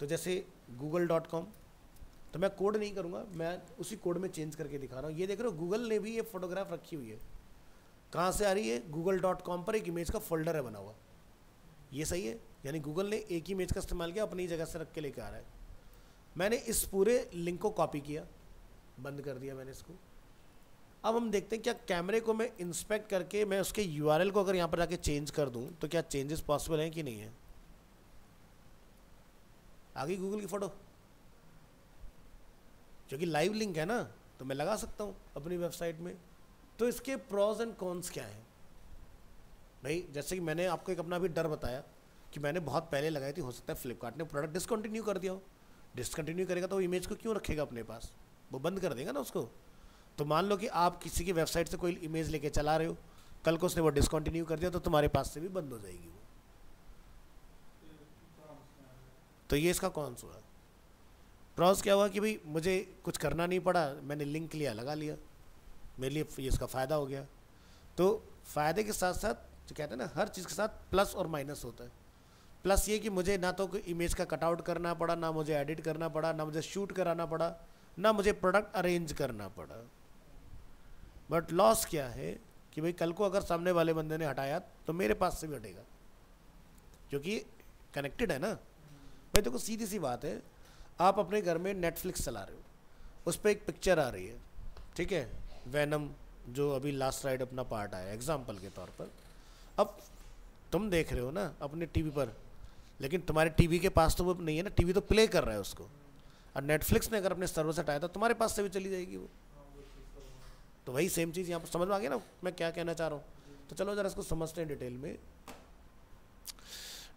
तो जैसे google.com, तो मैं कोड नहीं करूँगा, मैं उसी कोड में चेंज करके दिखा रहा हूँ। ये देख रहे हो गूगल ने भी ये फोटोग्राफ रखी हुई है। कहाँ से आ रही है? google.com पर एक इमेज का फोल्डर है बना हुआ। ये सही है, यानी गूगल ने एक ही इमेज का इस्तेमाल किया, अपनी जगह से रख के लेके आ रहा है। मैंने इस पूरे लिंक को कॉपी किया, बंद कर दिया मैंने इसको। अब हम देखते हैं क्या कैमरे को मैं इंस्पेक्ट करके मैं उसके URL को अगर यहाँ पर जाके चेंज कर दूँ तो क्या चेंजेस पॉसिबल हैं कि नहीं है। आ गई गूगल की फ़ोटो, क्योंकि लाइव लिंक है ना, तो मैं लगा सकता हूँ अपनी वेबसाइट में। तो इसके प्रॉज एंड कॉन्स क्या हैं भाई? जैसे कि मैंने आपको एक अपना भी डर बताया कि मैंने बहुत पहले लगाई थी, हो सकता है फ्लिपकार्ट ने प्रोडक्ट डिसकंटिन्यू कर दिया हो। डिसकंटिन्यू करेगा तो वो इमेज को क्यों रखेगा अपने पास? वो बंद कर देगा ना उसको। तो मान लो कि आप किसी की वेबसाइट से कोई इमेज लेके चला रहे हो, कल को उसने वो डिसकंटिन्यू कर दिया तो तुम्हारे पास से भी बंद हो जाएगी वो। तो ये इसका कॉन्स हुआ। प्रॉस क्या हुआ कि भाई मुझे कुछ करना नहीं पड़ा, मैंने लिंक लिया, लगा लिया, मेरे लिए ये इसका फ़ायदा हो गया। तो फ़ायदे के साथ साथ जो कहते हैं ना, हर चीज़ के साथ प्लस और माइनस होता है। प्लस ये कि मुझे ना तो कोई इमेज का कटआउट करना पड़ा, ना मुझे एडिट करना पड़ा, ना मुझे शूट कराना पड़ा, ना मुझे प्रोडक्ट अरेंज करना पड़ा। बट लॉस क्या है कि भाई कल को अगर सामने वाले बंदे ने हटाया तो मेरे पास से भी हटेगा, क्योंकि कनेक्टेड है ना भाई। देखो सीधी सी बात है, आप अपने घर में नेटफ्लिक्स चला रहे हो, उस पर एक पिक्चर आ रही है, ठीक है, वेनम जो अभी लास्ट राइड अपना पार्ट आया एग्जाम्पल के तौर पर। अब तुम देख रहे हो ना अपने टीवी पर, लेकिन तुम्हारे टीवी के पास तो वो नहीं है ना, टीवी तो प्ले कर रहा है उसको। और नेटफ्लिक्स ने अगर अपने सर्वर से हटाया तो तुम्हारे पास से भी चली जाएगी वो। तो वही सेम चीज़ यहाँ पर समझ में आ गया ना मैं क्या कहना चाह रहा हूँ। तो चलो ज़रा इसको समझते हैं डिटेल में।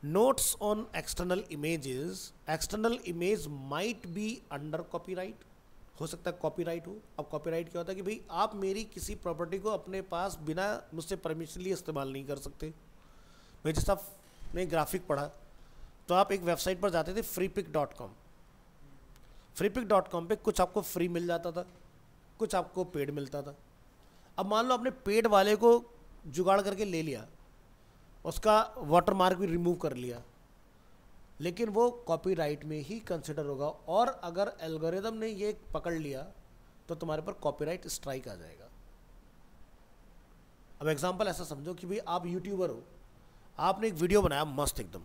Notes on external images, external image might be under copyright, हो सकता है कॉपीराइट हो। अब कॉपीराइट क्या होता है कि भाई आप मेरी किसी प्रॉपर्टी को अपने पास बिना मुझसे परमिशन लिए इस्तेमाल नहीं कर सकते। मैं जैसा आपने ग्राफिक पढ़ा तो आप एक वेबसाइट पर जाते थे freepik.com। freepik.com पे कुछ आपको फ्री मिल जाता था, कुछ आपको पेड मिलता था। अब मान लो आपने पेड वाले को जुगाड़ करके ले लिया, उसका वाटरमार्क भी रिमूव कर लिया, लेकिन वो कॉपीराइट में ही कंसिडर होगा। और अगर एल्गोरिदम ने ये पकड़ लिया तो तुम्हारे पर कॉपीराइट स्ट्राइक आ जाएगा। अब एग्जांपल ऐसा समझो कि भाई आप यूट्यूबर हो, आपने एक वीडियो बनाया मस्त एकदम।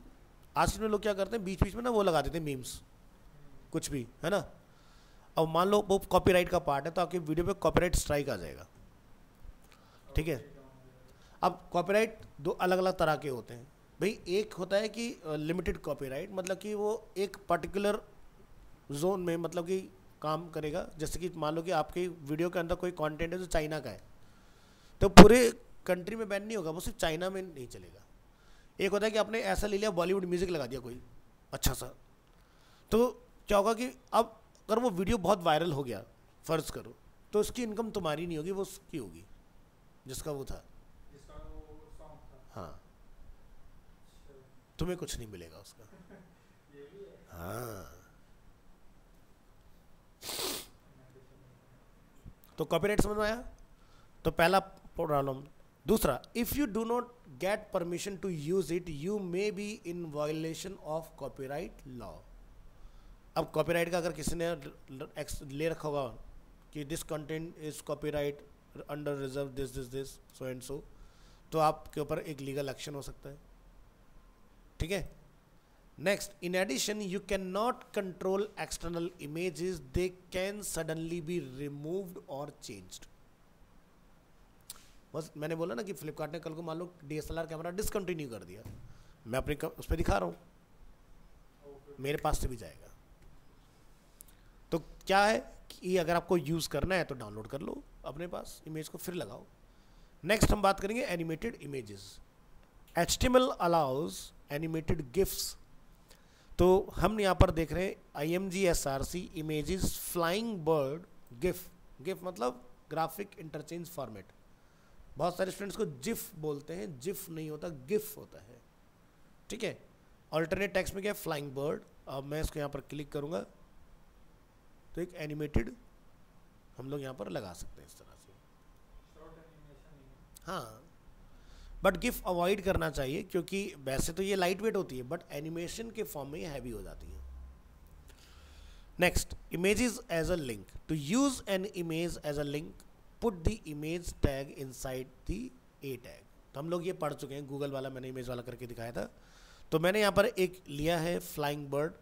आज में लोग क्या करते हैं, बीच बीच में ना वो लगा देते हैं मीम्स, कुछ भी है ना। अब मान लो वो कॉपीराइट का पार्ट है तो आपकी वीडियो पे कॉपीराइट स्ट्राइक आ जाएगा, ठीक है। अब कॉपीराइट दो अलग अलग तरह के होते हैं भाई। एक होता है कि लिमिटेड कॉपीराइट, मतलब कि वो एक पर्टिकुलर जोन में मतलब कि काम करेगा। जैसे कि मान लो कि आपके वीडियो के अंदर कोई कंटेंट है जो चाइना का है, तो पूरे कंट्री में बैन नहीं होगा, वो सिर्फ चाइना में नहीं चलेगा। एक होता है कि आपने ऐसा ले लिया, बॉलीवुड म्यूजिक लगा दिया कोई अच्छा सा, तो क्या होगा कि अब अगर वो वीडियो बहुत वायरल हो गया फ़र्ज़ करो, तो उसकी इनकम तुम्हारी नहीं होगी, वो उसकी होगी जिसका वो था, जिसका वो सॉन्ग था। हाँ, तुम्हें कुछ नहीं मिलेगा उसका। ये भी है। हाँ, तो कॉपीराइट समझ में आया। तो पहला प्रॉब्लम। दूसरा, if you do not get permission to use it you may be in violation of copyright law. अब कॉपीराइट का अगर किसी ने ले रखा होगा कि this content is copyright under reserve this so and so, तो आपके ऊपर एक लीगल एक्शन हो सकता है, ठीक है। Next, in addition you can not control external images, they can suddenly be removed और चेंज्ड। बस मैंने बोला ना कि फ्लिपकार्ट ने कल को मान लो DSLR कैमरा डिसकंटिन्यू कर दिया, मैं अपने उस पर दिखा रहा हूँ, मेरे पास से भी जाएगा। तो क्या है कि अगर आपको यूज़ करना है तो डाउनलोड कर लो अपने पास इमेज को, फिर लगाओ। नेक्स्ट हम बात करेंगे animated images. HTML allows animated gifs. तो हम यहाँ पर देख रहे हैं IMG SRC images flying bird gif. Gif मतलब ग्राफिक इंटरचेंज फॉर्मेट। बहुत सारे स्टूडेंट्स को जिफ बोलते हैं, जिफ नहीं होता, गिफ होता है, ठीक है। ऑल्टरनेट टेक्स्ट में क्या है, फ्लाइंग बर्ड। अब मैं इसको यहाँ पर क्लिक करूँगा तो एक एनिमेटेड हम लोग यहाँ पर लगा सकते हैं इस तरह से, शॉर्ट एनिमेशन। हाँ। बट गिफ अवॉइड करना चाहिए क्योंकि वैसे तो ये लाइट वेट होती है बट एनिमेशन के फॉर्म में ये हैवी हो जाती है। Next, images as a link. To use an image as a link, put the image tag inside the A tag. तो हम लोग ये पढ़ चुके हैं, गूगल वाला मैंने इमेज वाला करके दिखाया था। तो मैंने यहाँ पर एक लिया है फ्लाइंग बर्ड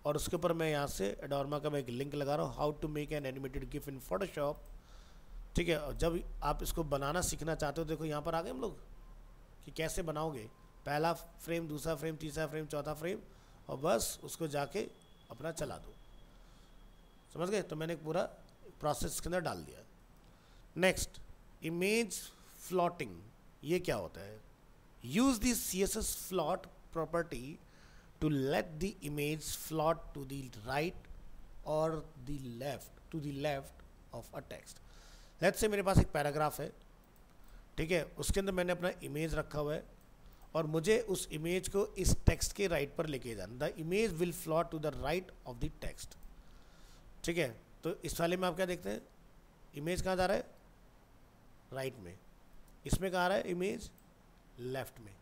और उसके ऊपर मैं यहाँ से एडोरमा का मैं एक लिंक लगा रहा हूँ, how to make an animated gif in Photoshop, ठीक है। और जब आप इसको बनाना सीखना चाहते हो, देखो यहाँ पर आ गए हम लोग कि कैसे बनाओगे, पहला फ्रेम, दूसरा फ्रेम, तीसरा फ्रेम, चौथा फ्रेम, और बस उसको जाके अपना चला दो, समझ गए। तो मैंने पूरा प्रोसेस के अंदर डाल दिया। Next, image floating. ये क्या होता है, use the CSS float property to let the image float to the right or the left of a text. Let's say मेरे पास एक पैराग्राफ है, ठीक है, उसके अंदर मैंने अपना इमेज रखा हुआ है और मुझे उस इमेज को इस टेक्स्ट के राइट पर लेके जाना। The image will float to the right of the text, ठीक है। तो इस वाले में आप क्या देखते हैं, इमेज कहाँ जा रहा है, राइट में। इसमें कहाँ आ रहा है इमेज, लेफ्ट में।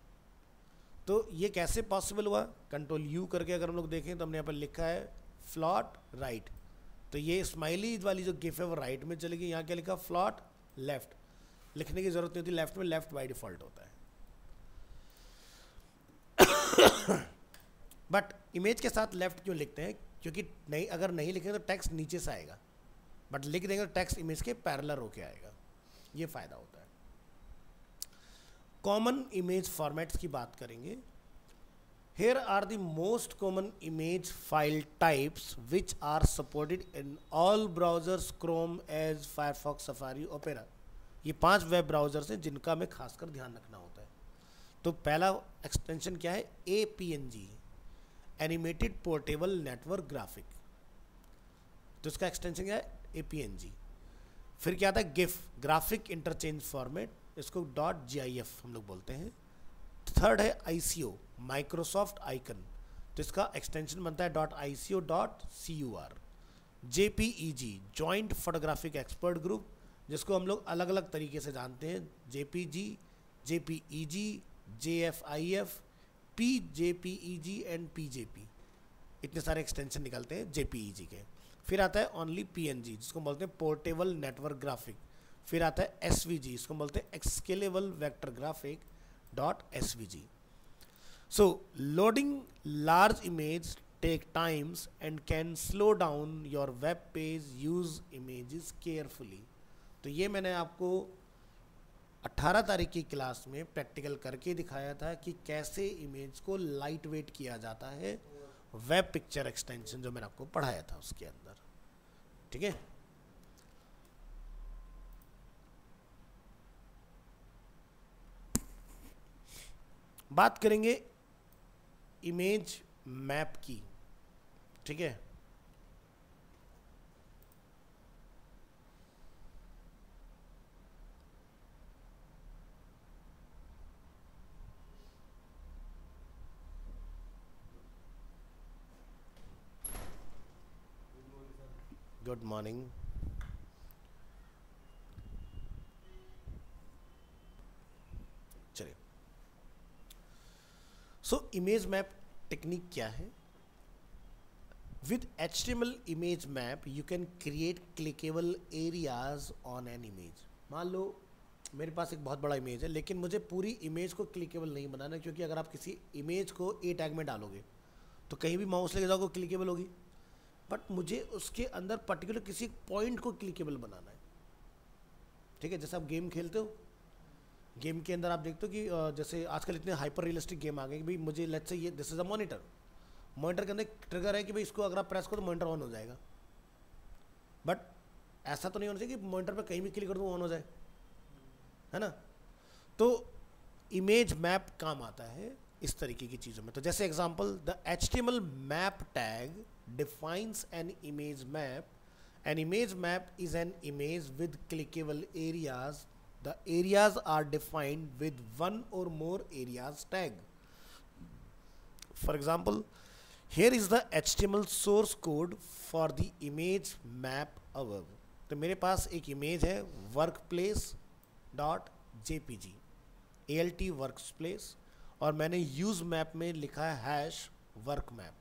तो ये कैसे पॉसिबल हुआ, कंट्रोल U करके अगर हम लोग देखें तो हमने यहाँ पर लिखा है फ्लॉट राइट, तो ये स्माइली वाली जो गिफ है वो राइट में चलेगी। यहाँ क्या लिखा, फ्लॉट लेफ्ट, लिखने की जरूरत नहीं होती लेफ्ट में, लेफ्ट बाय डिफॉल्ट होता है। बट इमेज के साथ लेफ्ट क्यों लिखते हैं, क्योंकि नहीं, अगर नहीं लिखेंगे तो टेक्स्ट नीचे से आएगा, बट लिख देंगे तो टेक्स्ट इमेज के पैरेलल होके आएगा, ये फायदा होता है। कॉमन इमेज फॉर्मेट्स की बात करेंगे। Here are the most common image file types which are supported in all browsers, Chrome, Edge, Firefox, Safari, Opera। ये 5 वेब ब्राउजर्स हैं जिनका हमें खासकर ध्यान रखना होता है। तो पहला एक्सटेंशन क्या है, APNG, animated portable network graphic. तो इसका एक्सटेंशन क्या है, APNG। फिर क्या आता है, गिफ, ग्राफिक इंटरचेंज फॉर्मेट, इसको .gif हम लोग बोलते हैं। थर्ड है ICO, माइक्रोसॉफ्ट आइकन, तो इसका एक्सटेंशन बनता है .ico.cur। JPEG, joint photographic expert group, जिसको हम लोग अलग अलग तरीके से जानते हैं, JPG, JPEG, JFIF, PJPEG and PJP, इतने सारे एक्सटेंशन निकलते हैं JPEG के। फिर आता है ओनली PNG, जिसको बोलते हैं पोर्टेबल नेटवर्क ग्राफिक। फिर आता है SVG, इसको बोलते हैं scalable vector graphic .svg। So loading large image take times and can slow down your web page, use images carefully। तो ये मैंने आपको 18 तारीख की क्लास में प्रैक्टिकल करके दिखाया था कि कैसे इमेज को लाइट वेट किया जाता है, वेब पिक्चर एक्सटेंशन जो मैंने आपको पढ़ाया था उसके अंदर, ठीक है। बात करेंगे इमेज मैप की, ठीक है। Good morning. चलिए, सो इमेज मैप टेक्निक क्या है। With HTML image map you can create clickable areas on an image. मान लो मेरे पास एक बहुत बड़ा इमेज है, लेकिन मुझे पूरी इमेज को क्लिकेबल नहीं बनाना, क्योंकि अगर आप किसी इमेज को ए टैग में डालोगे तो कहीं भी माउस लेके जाओगे क्लिकेबल होगी, बट मुझे उसके अंदर पर्टिकुलर किसी पॉइंट को क्लिकेबल बनाना है। ठीक है, जैसे आप गेम खेलते हो, गेम के अंदर आप देखते हो कि जैसे आजकल इतने हाइपर रियलिस्टिक गेम आ गए कि भाई मुझे लेट्स से ये this is a monitor, monitor के अंदर एक ट्रिगर है कि भाई इसको अगर आप प्रेस करो तो मॉनिटर ऑन हो जाएगा, बट ऐसा तो नहीं होना चाहिए कि मॉनिटर पे कहीं भी क्लिक कर दो ऑन हो जाए, है ना। तो इमेज मैप काम आता है इस तरीके की चीज़ों में। तो जैसे example, the HTML map tag defines an image map, an image map is an image with clickable areas, the areas are defined with one और more areas tag. For example, here is the HTML source code for the image map above। तो मेरे पास एक इमेज है workplace.jpg, ALT workplace, और मैंने यूज मैप में लिखा है हैश वर्क मैप,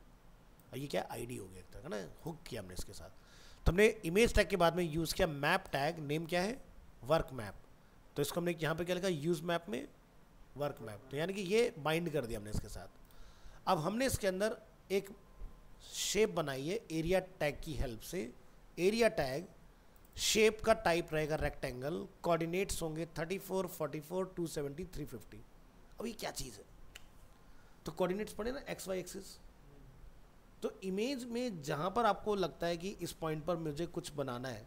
और ये क्या आईडी हो गया एक तरह का ना, हुक किया हमने इसके साथ। तो हमने इमेज टैग के बाद में यूज़ किया मैप टैग, नेम क्या है वर्क मैप, तो इसको हमने यहाँ पे क्या लिखा यूज मैप में वर्क मैप, तो यानी कि ये बाइंड कर दिया हमने इसके साथ। अब हमने इसके अंदर एक शेप बनाई है एरिया टैग की हेल्प से। एरिया टैग शेप का टाइप रहेगा रेक्टेंगल, कोऑर्डिनेट्स होंगे 34, 44, 270, 350। अब ये क्या चीज़ है, तो कोऑर्डिनेट्स पढ़े ना, एक्स वाई एक्सिस। तो इमेज में जहाँ पर आपको लगता है कि इस पॉइंट पर मुझे कुछ बनाना है,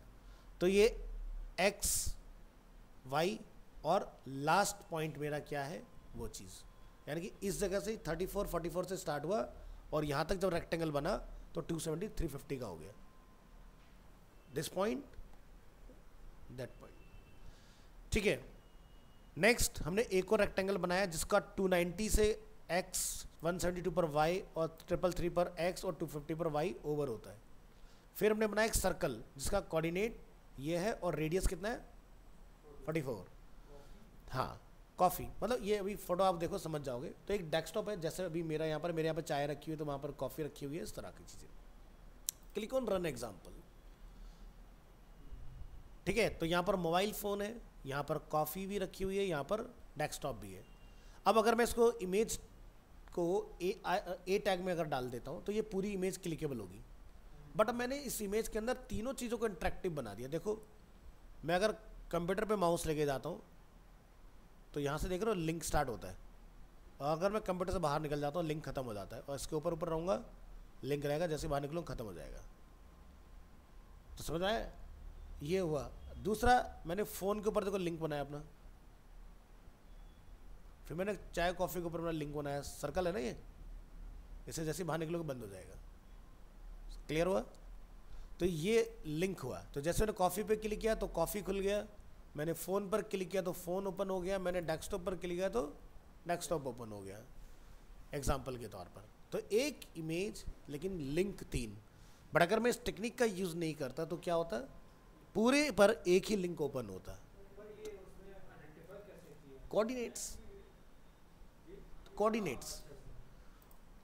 तो ये एक्स वाई और लास्ट पॉइंट मेरा क्या है वो चीज़, यानी कि इस जगह से 34, 44 से स्टार्ट हुआ और यहाँ तक जब रेक्टेंगल बना तो 270, 350 का हो गया, दिस पॉइंट दैट पॉइंट। ठीक है, नेक्स्ट हमने एक और रेक्टेंगल बनाया जिसका 290 से x, 172 पर y और 333 पर x और 250 पर y ओवर होता है। फिर हमने बनाया एक सर्कल जिसका कोऑर्डिनेट ये है और रेडियस कितना है 44। हाँ, कॉफ़ी, मतलब ये अभी फोटो आप देखो समझ जाओगे। तो एक डेस्कटॉप है, जैसे अभी मेरे यहाँ पर चाय रखी हुई है, तो वहाँ पर कॉफ़ी रखी हुई है, इस तरह की चीज़ें। Click on run example. ठीक है, तो यहाँ पर मोबाइल फ़ोन है, यहाँ पर कॉफ़ी भी रखी हुई है, यहाँ पर डेस्कटॉप भी है। अब अगर मैं इसको इमेज को ए टैग में अगर डाल देता हूँ तो ये पूरी इमेज क्लिकेबल होगी, बट अब मैंने इस इमेज के अंदर तीनों चीज़ों को इंटरेक्टिव बना दिया। देखो, मैं अगर कंप्यूटर पे माउस लेके जाता हूँ तो यहाँ से देख रहे हो लिंक स्टार्ट होता है, और अगर मैं कंप्यूटर से बाहर निकल जाता हूँ लिंक खत्म हो जाता है, और इसके ऊपर रहूँगा लिंक रहेगा, जैसे बाहर निकलूँ खत्म हो जाएगा। तो समझ आया, ये हुआ। दूसरा, मैंने फ़ोन के ऊपर देखो लिंक बनाया अपना, फिर मैंने चाय कॉफ़ी के ऊपर अपना लिंक बनाया, सर्कल है ना ये, इसे जैसे बाहर निकलोगे बंद हो जाएगा। क्लियर हुआ, तो ये लिंक हुआ। तो जैसे मैंने कॉफ़ी पे क्लिक किया तो कॉफ़ी खुल गया, मैंने फ़ोन पर क्लिक किया तो फ़ोन ओपन हो गया, मैंने डेस्कटॉप पर क्लिक किया तो डेस्कटॉप ओपन हो गया, एग्जाम्पल के तौर पर। तो एक इमेज लेकिन लिंक 3। बट अगर मैं इस टेक्निक का यूज़ नहीं करता तो क्या होता, पूरे पर एक ही लिंक ओपन होता। कोऑर्डिनेट्स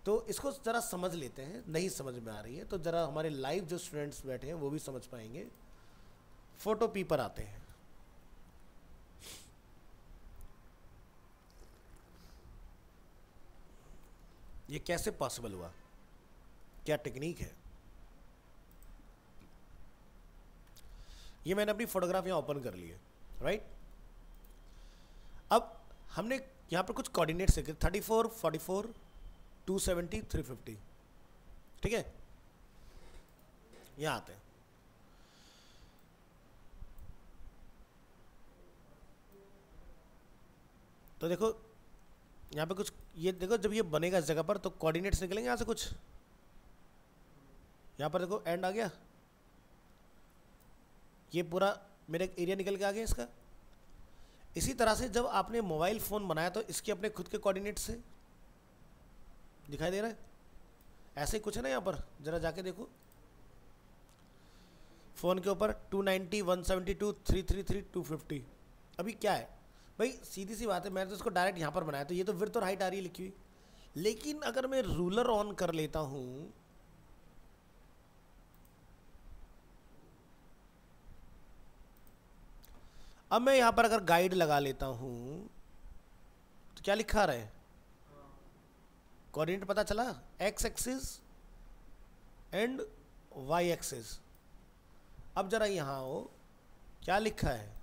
तो इसको ज़रा समझ लेते हैं, नहीं समझ में आ रही है तो ज़रा हमारे लाइव जो स्टूडेंट्स बैठे हैं वो भी समझ पाएंगे। फोटो पी पर आते हैं। ये कैसे पॉसिबल हुआ, क्या टेक्निक है? ये मैंने अपनी फोटोग्राफ यहाँ ओपन कर ली है, राइट। अब हमने यहाँ पर कुछ कोऑर्डिनेट्स लिखे 34, 44, 270, 350। ठीक है, यहाँ आते हैं। तो देखो यहाँ पे कुछ, ये देखो जब ये बनेगा इस जगह पर तो कोऑर्डिनेट्स निकलेंगे यहाँ से कुछ, यहाँ पर देखो एंड आ गया, ये पूरा मेरा एक एरिया निकल के आ गया इसका। इसी तरह से जब आपने मोबाइल फ़ोन बनाया तो इसके अपने खुद के कोऑर्डिनेट्स से दिखाई दे रहा है, ऐसे कुछ है ना यहाँ पर, ज़रा जाके देखो फ़ोन के ऊपर 290, 172, 333, 250। अभी क्या है भाई, सीधी सी बात है, मैंने तो इसको डायरेक्ट यहाँ पर बनाया तो ये तो विड्थ और हाइट आ रही है लिखी हुई, लेकिन अगर मैं रूलर ऑन कर लेता हूँ अब मैं यहाँ पर अगर गाइड लगा लेता हूँ तो क्या लिखा रहा है, कोऑर्डिनेट पता चला, X axis and Y axis. अब जरा यहाँ हो, क्या लिखा है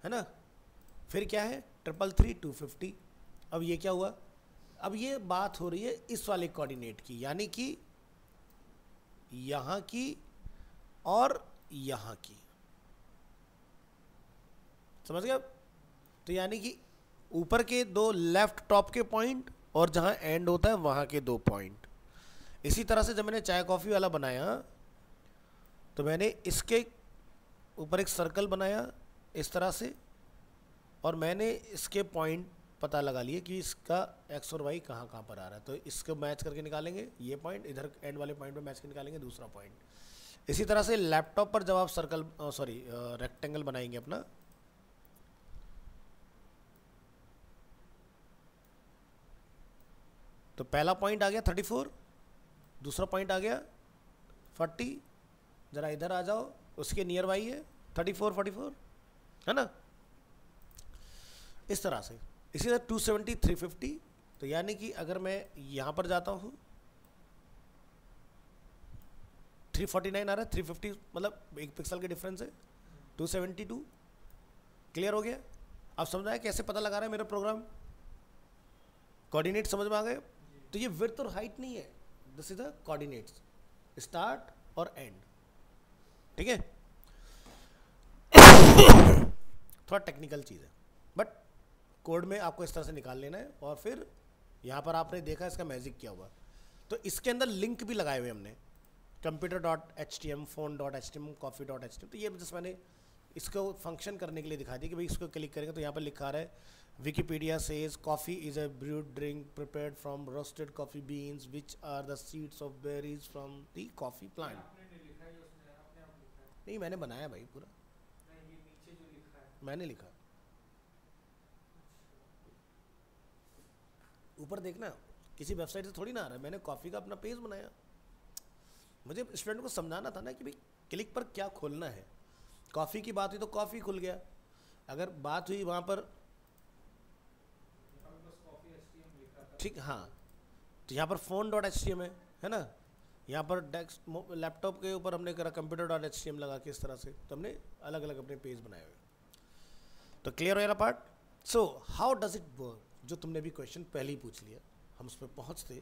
ना, फिर क्या है 333 250। अब ये क्या हुआ, अब ये बात हो रही है इस वाले कोऑर्डिनेट की, यानी कि यहाँ की और यहाँ की, समझ गया। तो यानी कि ऊपर के दो लेफ्ट टॉप के पॉइंट और जहाँ एंड होता है वहाँ के दो पॉइंट। इसी तरह से जब मैंने चाय कॉफ़ी वाला बनाया तो मैंने इसके ऊपर एक सर्कल बनाया इस तरह से, और मैंने इसके पॉइंट पता लगा लिए कि इसका एक्स और वाई कहाँ कहाँ पर आ रहा है, तो इसको मैच करके निकालेंगे, ये पॉइंट इधर एंड वाले पॉइंट पे मैच करके निकालेंगे दूसरा पॉइंट। इसी तरह से लैपटॉप पर जब आप सर्कल रेक्टेंगल बनाएंगे अपना, तो पहला पॉइंट आ गया 34, दूसरा पॉइंट आ गया 40, जरा इधर आ जाओ, उसके नियर बाई है 34 44, है ना, इस तरह से। इसी तरह 270 350, तो यानी कि अगर मैं यहाँ पर जाता हूँ 349 आ रहा है, 350 मतलब एक पिक्सल के डिफरेंस है, 272। क्लियर हो गया। अब समझ आया कैसे पता लगा रहा है मेरा प्रोग्राम, कोऑर्डिनेट समझ में आ गए। तो ये विड्थ और हाइट नहीं है, this is the coordinates, start और एंड, ठीक है। थोड़ा टेक्निकल चीज़ है बट कोड में आपको इस तरह से निकाल लेना है। और फिर यहाँ पर आपने देखा इसका मैजिक क्या हुआ, तो इसके अंदर लिंक भी लगाए हुए हमने, computer.htm, phone.htm, coffee.htm। तो ये जस्ट मैंने इसको फंक्शन करने के लिए दिखा दी कि भाई इसको क्लिक करेंगे तो यहाँ पर लिखा रहा है Wikipedia says coffee is a brewed drink prepared from roasted coffee beans which are the seeds of berries from the coffee plant. नहीं मैंने बनाया भाई पूरा, नहीं, ये नीचे जो लिखा है मैंने लिखा, ऊपर देखना किसी वेबसाइट से थोड़ी ना आ रहा है, मैंने कॉफ़ी का अपना पेज बनाया। मुझे स्टूडेंट को समझाना था ना कि भाई क्लिक पर क्या खोलना है, कॉफ़ी की बात हुई तो कॉफ़ी खुल गया, अगर बात हुई वहाँ पर ठीक, हाँ, तो यहाँ पर phone.htm है ना, यहाँ पर डेस्क लैपटॉप के ऊपर हमने करा computer.htm लगा के इस तरह से, तो हमने अलग अलग अपने पेज बनाए हुए। तो क्लियर हो गया part. So how does it work, जो तुमने भी क्वेश्चन पहले ही पूछ लिया, हम उस पर पहुँचते।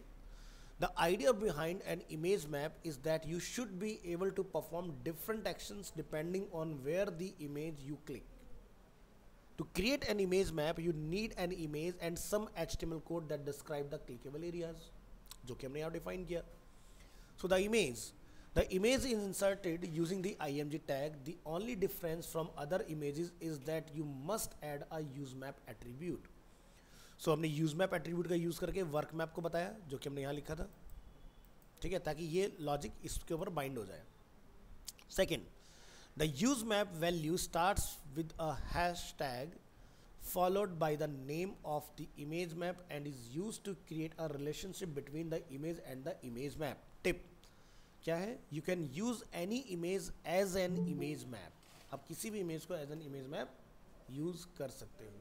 The idea behind an image map is that you should be able to perform different actions depending on where the image you click. To create an image map, you need an image and some HTML code that describe the clickable areas, जो कि हमने यहाँ define किया। So the image is inserted using the img tag. The only difference from other images is that you must add a useMap attribute. So हमने useMap attribute का use करके work map को बताया, जो कि हमने यहाँ लिखा था, ठीक है, ताकि ये logic इसके ऊपर bind हो जाए। Second, the useMap value starts with a hashtag followed by the name of the image map and is used to create a relationship between the image and the image map. Tip क्या है, you can use any image as an image map. आप किसी भी इमेज को as an image map use कर सकते हो।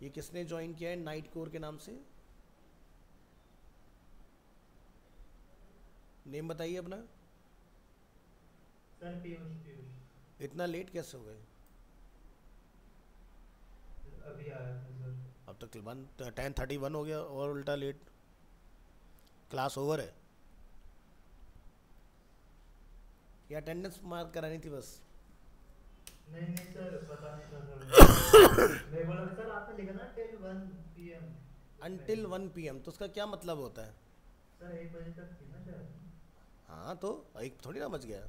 ये किसने ज्वाइन किया है नाइट कोर के नाम से, नेम बताइए अपना। सर पीयूष। इतना लेट कैसे हो गए, अभी आया था सर। अब तक 10:31 हो गया और उल्टा लेट, क्लास ओवर है या अटेंडेंस मार्क करानी थी बस। नहीं सर पता नहीं था सर। मैं बोला सर आपने लिखा ना टिल 1 PM। Until 1 PM, तो उसका क्या मतलब होता है? सर 1 बजे तक थी ना शायद। हाँ तो एक थोड़ी ना बच गया।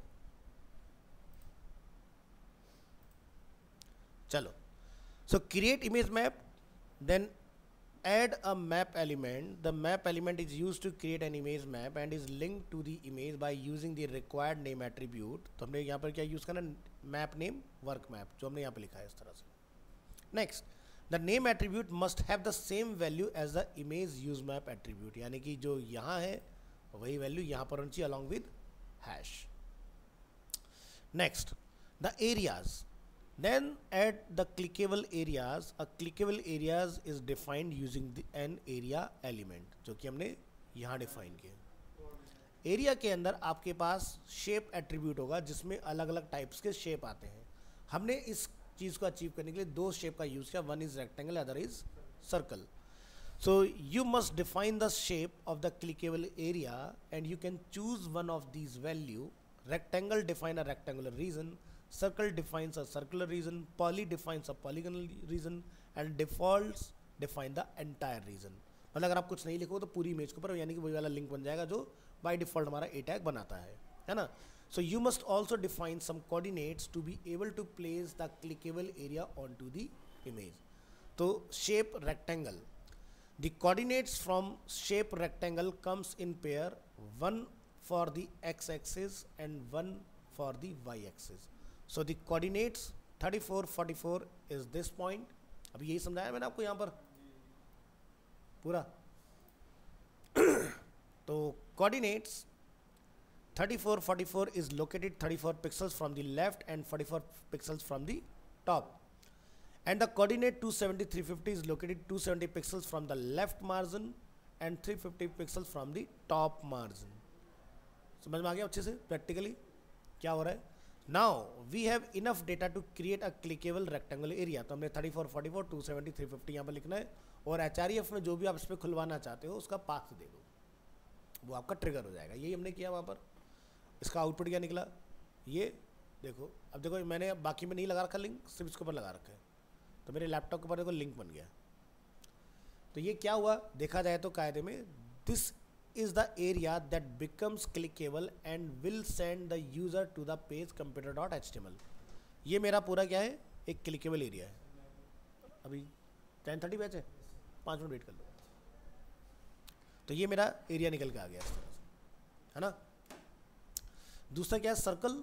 चलो, so create image map, then add a map element. The map element is used to create an image map and is linked to the image by using the required name attribute. तो हमने यहाँ पर क्या यूज़ करना, map name work map, जो हमने यहाँ पे लिखा है इस तरह से। Next, the name attribute must have the same value as the image use map attribute, यानी कि जो यहाँ है वही वैल्यू यहाँ पर होनी चाहिए along with hash। Next, the areas. Then at the clickable areas, a clickable areas is defined using an area element, जो कि हमने यहाँ डिफाइन किया। एरिया के अंदर आपके पास शेप एट्रीब्यूट होगा जिसमें अलग अलग टाइप्स के शेप आते हैं। हमने इस चीज़ को अचीव करने के लिए दो शेप का यूज़ किया, one is rectangle, other is circle. So you must define the shape of the clickable area and you can choose one of these value. Rectangle define a rectangular region, circle defines a circular region, poly defines a polygonal region and defaults define the entire region. मतलब अगर आप कुछ नहीं लिखो तो पूरी इमेज के ऊपर यानी कि वही वाला लिंक बन जाएगा जो बाय डिफॉल्ट हमारा ए टैग बनाता है ना। So you must also define some coordinates to be able to place the clickable area onto the image. तो shape rectangle, the coordinates from shape rectangle comes in pair, one for the x-axis and one for the y-axis. So the coordinates 34, 44 is this point. अभी यही समझाया मैंने आपको यहाँ पर पूरा। तो coordinates 34, 44 is located 34 pixels from the left and 44 pixels from the top. And the coordinate 270, 350 is located 270 pixels from the left margin and 350 pixels from the top margin. समझ में आ गया अच्छे से प्रैक्टिकली क्या हो रहा है? Now we have enough data to create a clickable rectangular area. तो हमने 34, 44, 270, 350 यहाँ पर लिखना है और HREF में जो भी आप इस पर खुलवाना चाहते हो उसका पाथ दे दो, वो आपका ट्रिगर हो जाएगा। यही हमने किया वहाँ पर। इसका आउटपुट क्या निकला ये देखो। अब देखो मैंने बाकी में नहीं लगा रखा लिंक, सिर्फ इसके ऊपर लगा रखा है, तो मेरे लैपटॉप के ऊपर देखो लिंक बन गया। तो ये क्या हुआ देखा जाए तो कायदे में this is the area that becomes clickable and will send the user to the page computer.html। ये मेरा पूरा क्या है, एक क्लिकेबल एरिया है। अभी 10:30 बैच है, 5 मिनट वेट कर लो। तो ये मेरा एरिया निकल के आ गया इस तरह से, है ना। दूसरा क्या है, सर्कल,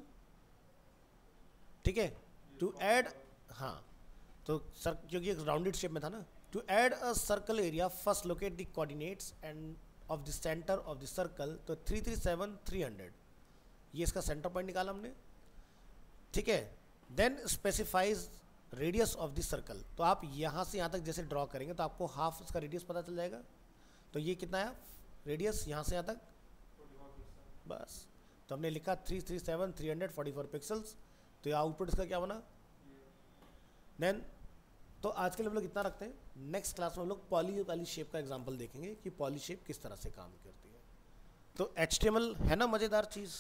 ठीक है। टू ऐड, हाँ तो सर क्योंकि एक राउंडेड शेप में था ना। To add a circle area first locate the coordinates and of the centre of the circle. तो 337, 300 ये इसका सेंटर पॉइंट निकाला हमने, ठीक है। Then specifies radius of the circle. तो आप यहाँ से यहाँ तक जैसे ड्रॉ करेंगे तो आपको हाफ इसका रेडियस पता चल जाएगा। तो ये कितना है रेडियस यहाँ से यहाँ तक, बस। तो हमने लिखा 337, 344 पिक्सल्स। तो ये आउटपुट इसका क्या बना। देन तो आज के लिए हम लोग इतना रखते हैं। नेक्स्ट क्लास में हम लोग पॉली वाली शेप का एग्जांपल देखेंगे कि पॉली शेप किस तरह से काम करती है। तो HTML है ना मज़ेदार चीज़,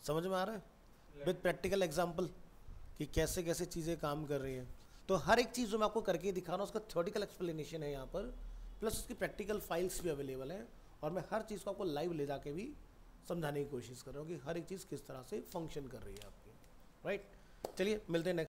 समझ में आ रहा है विद प्रैक्टिकल एग्जांपल कि कैसे कैसे चीज़ें काम कर रही हैं। तो हर एक चीज़ जो मैं आपको करके दिखा रहा हूँ उसका थ्योरेटिकल एक्सप्लेनेशन है यहाँ पर, प्लस उसकी प्रैक्टिकल फाइल्स भी अवेलेबल हैं और मैं हर चीज़ को आपको लाइव ले जाके भी समझाने की कोशिश कर रहा हूँ कि हर एक चीज़ किस तरह से फंक्शन कर रही है आपकी, राइट। चलिए मिलते हैं नेक्स्ट।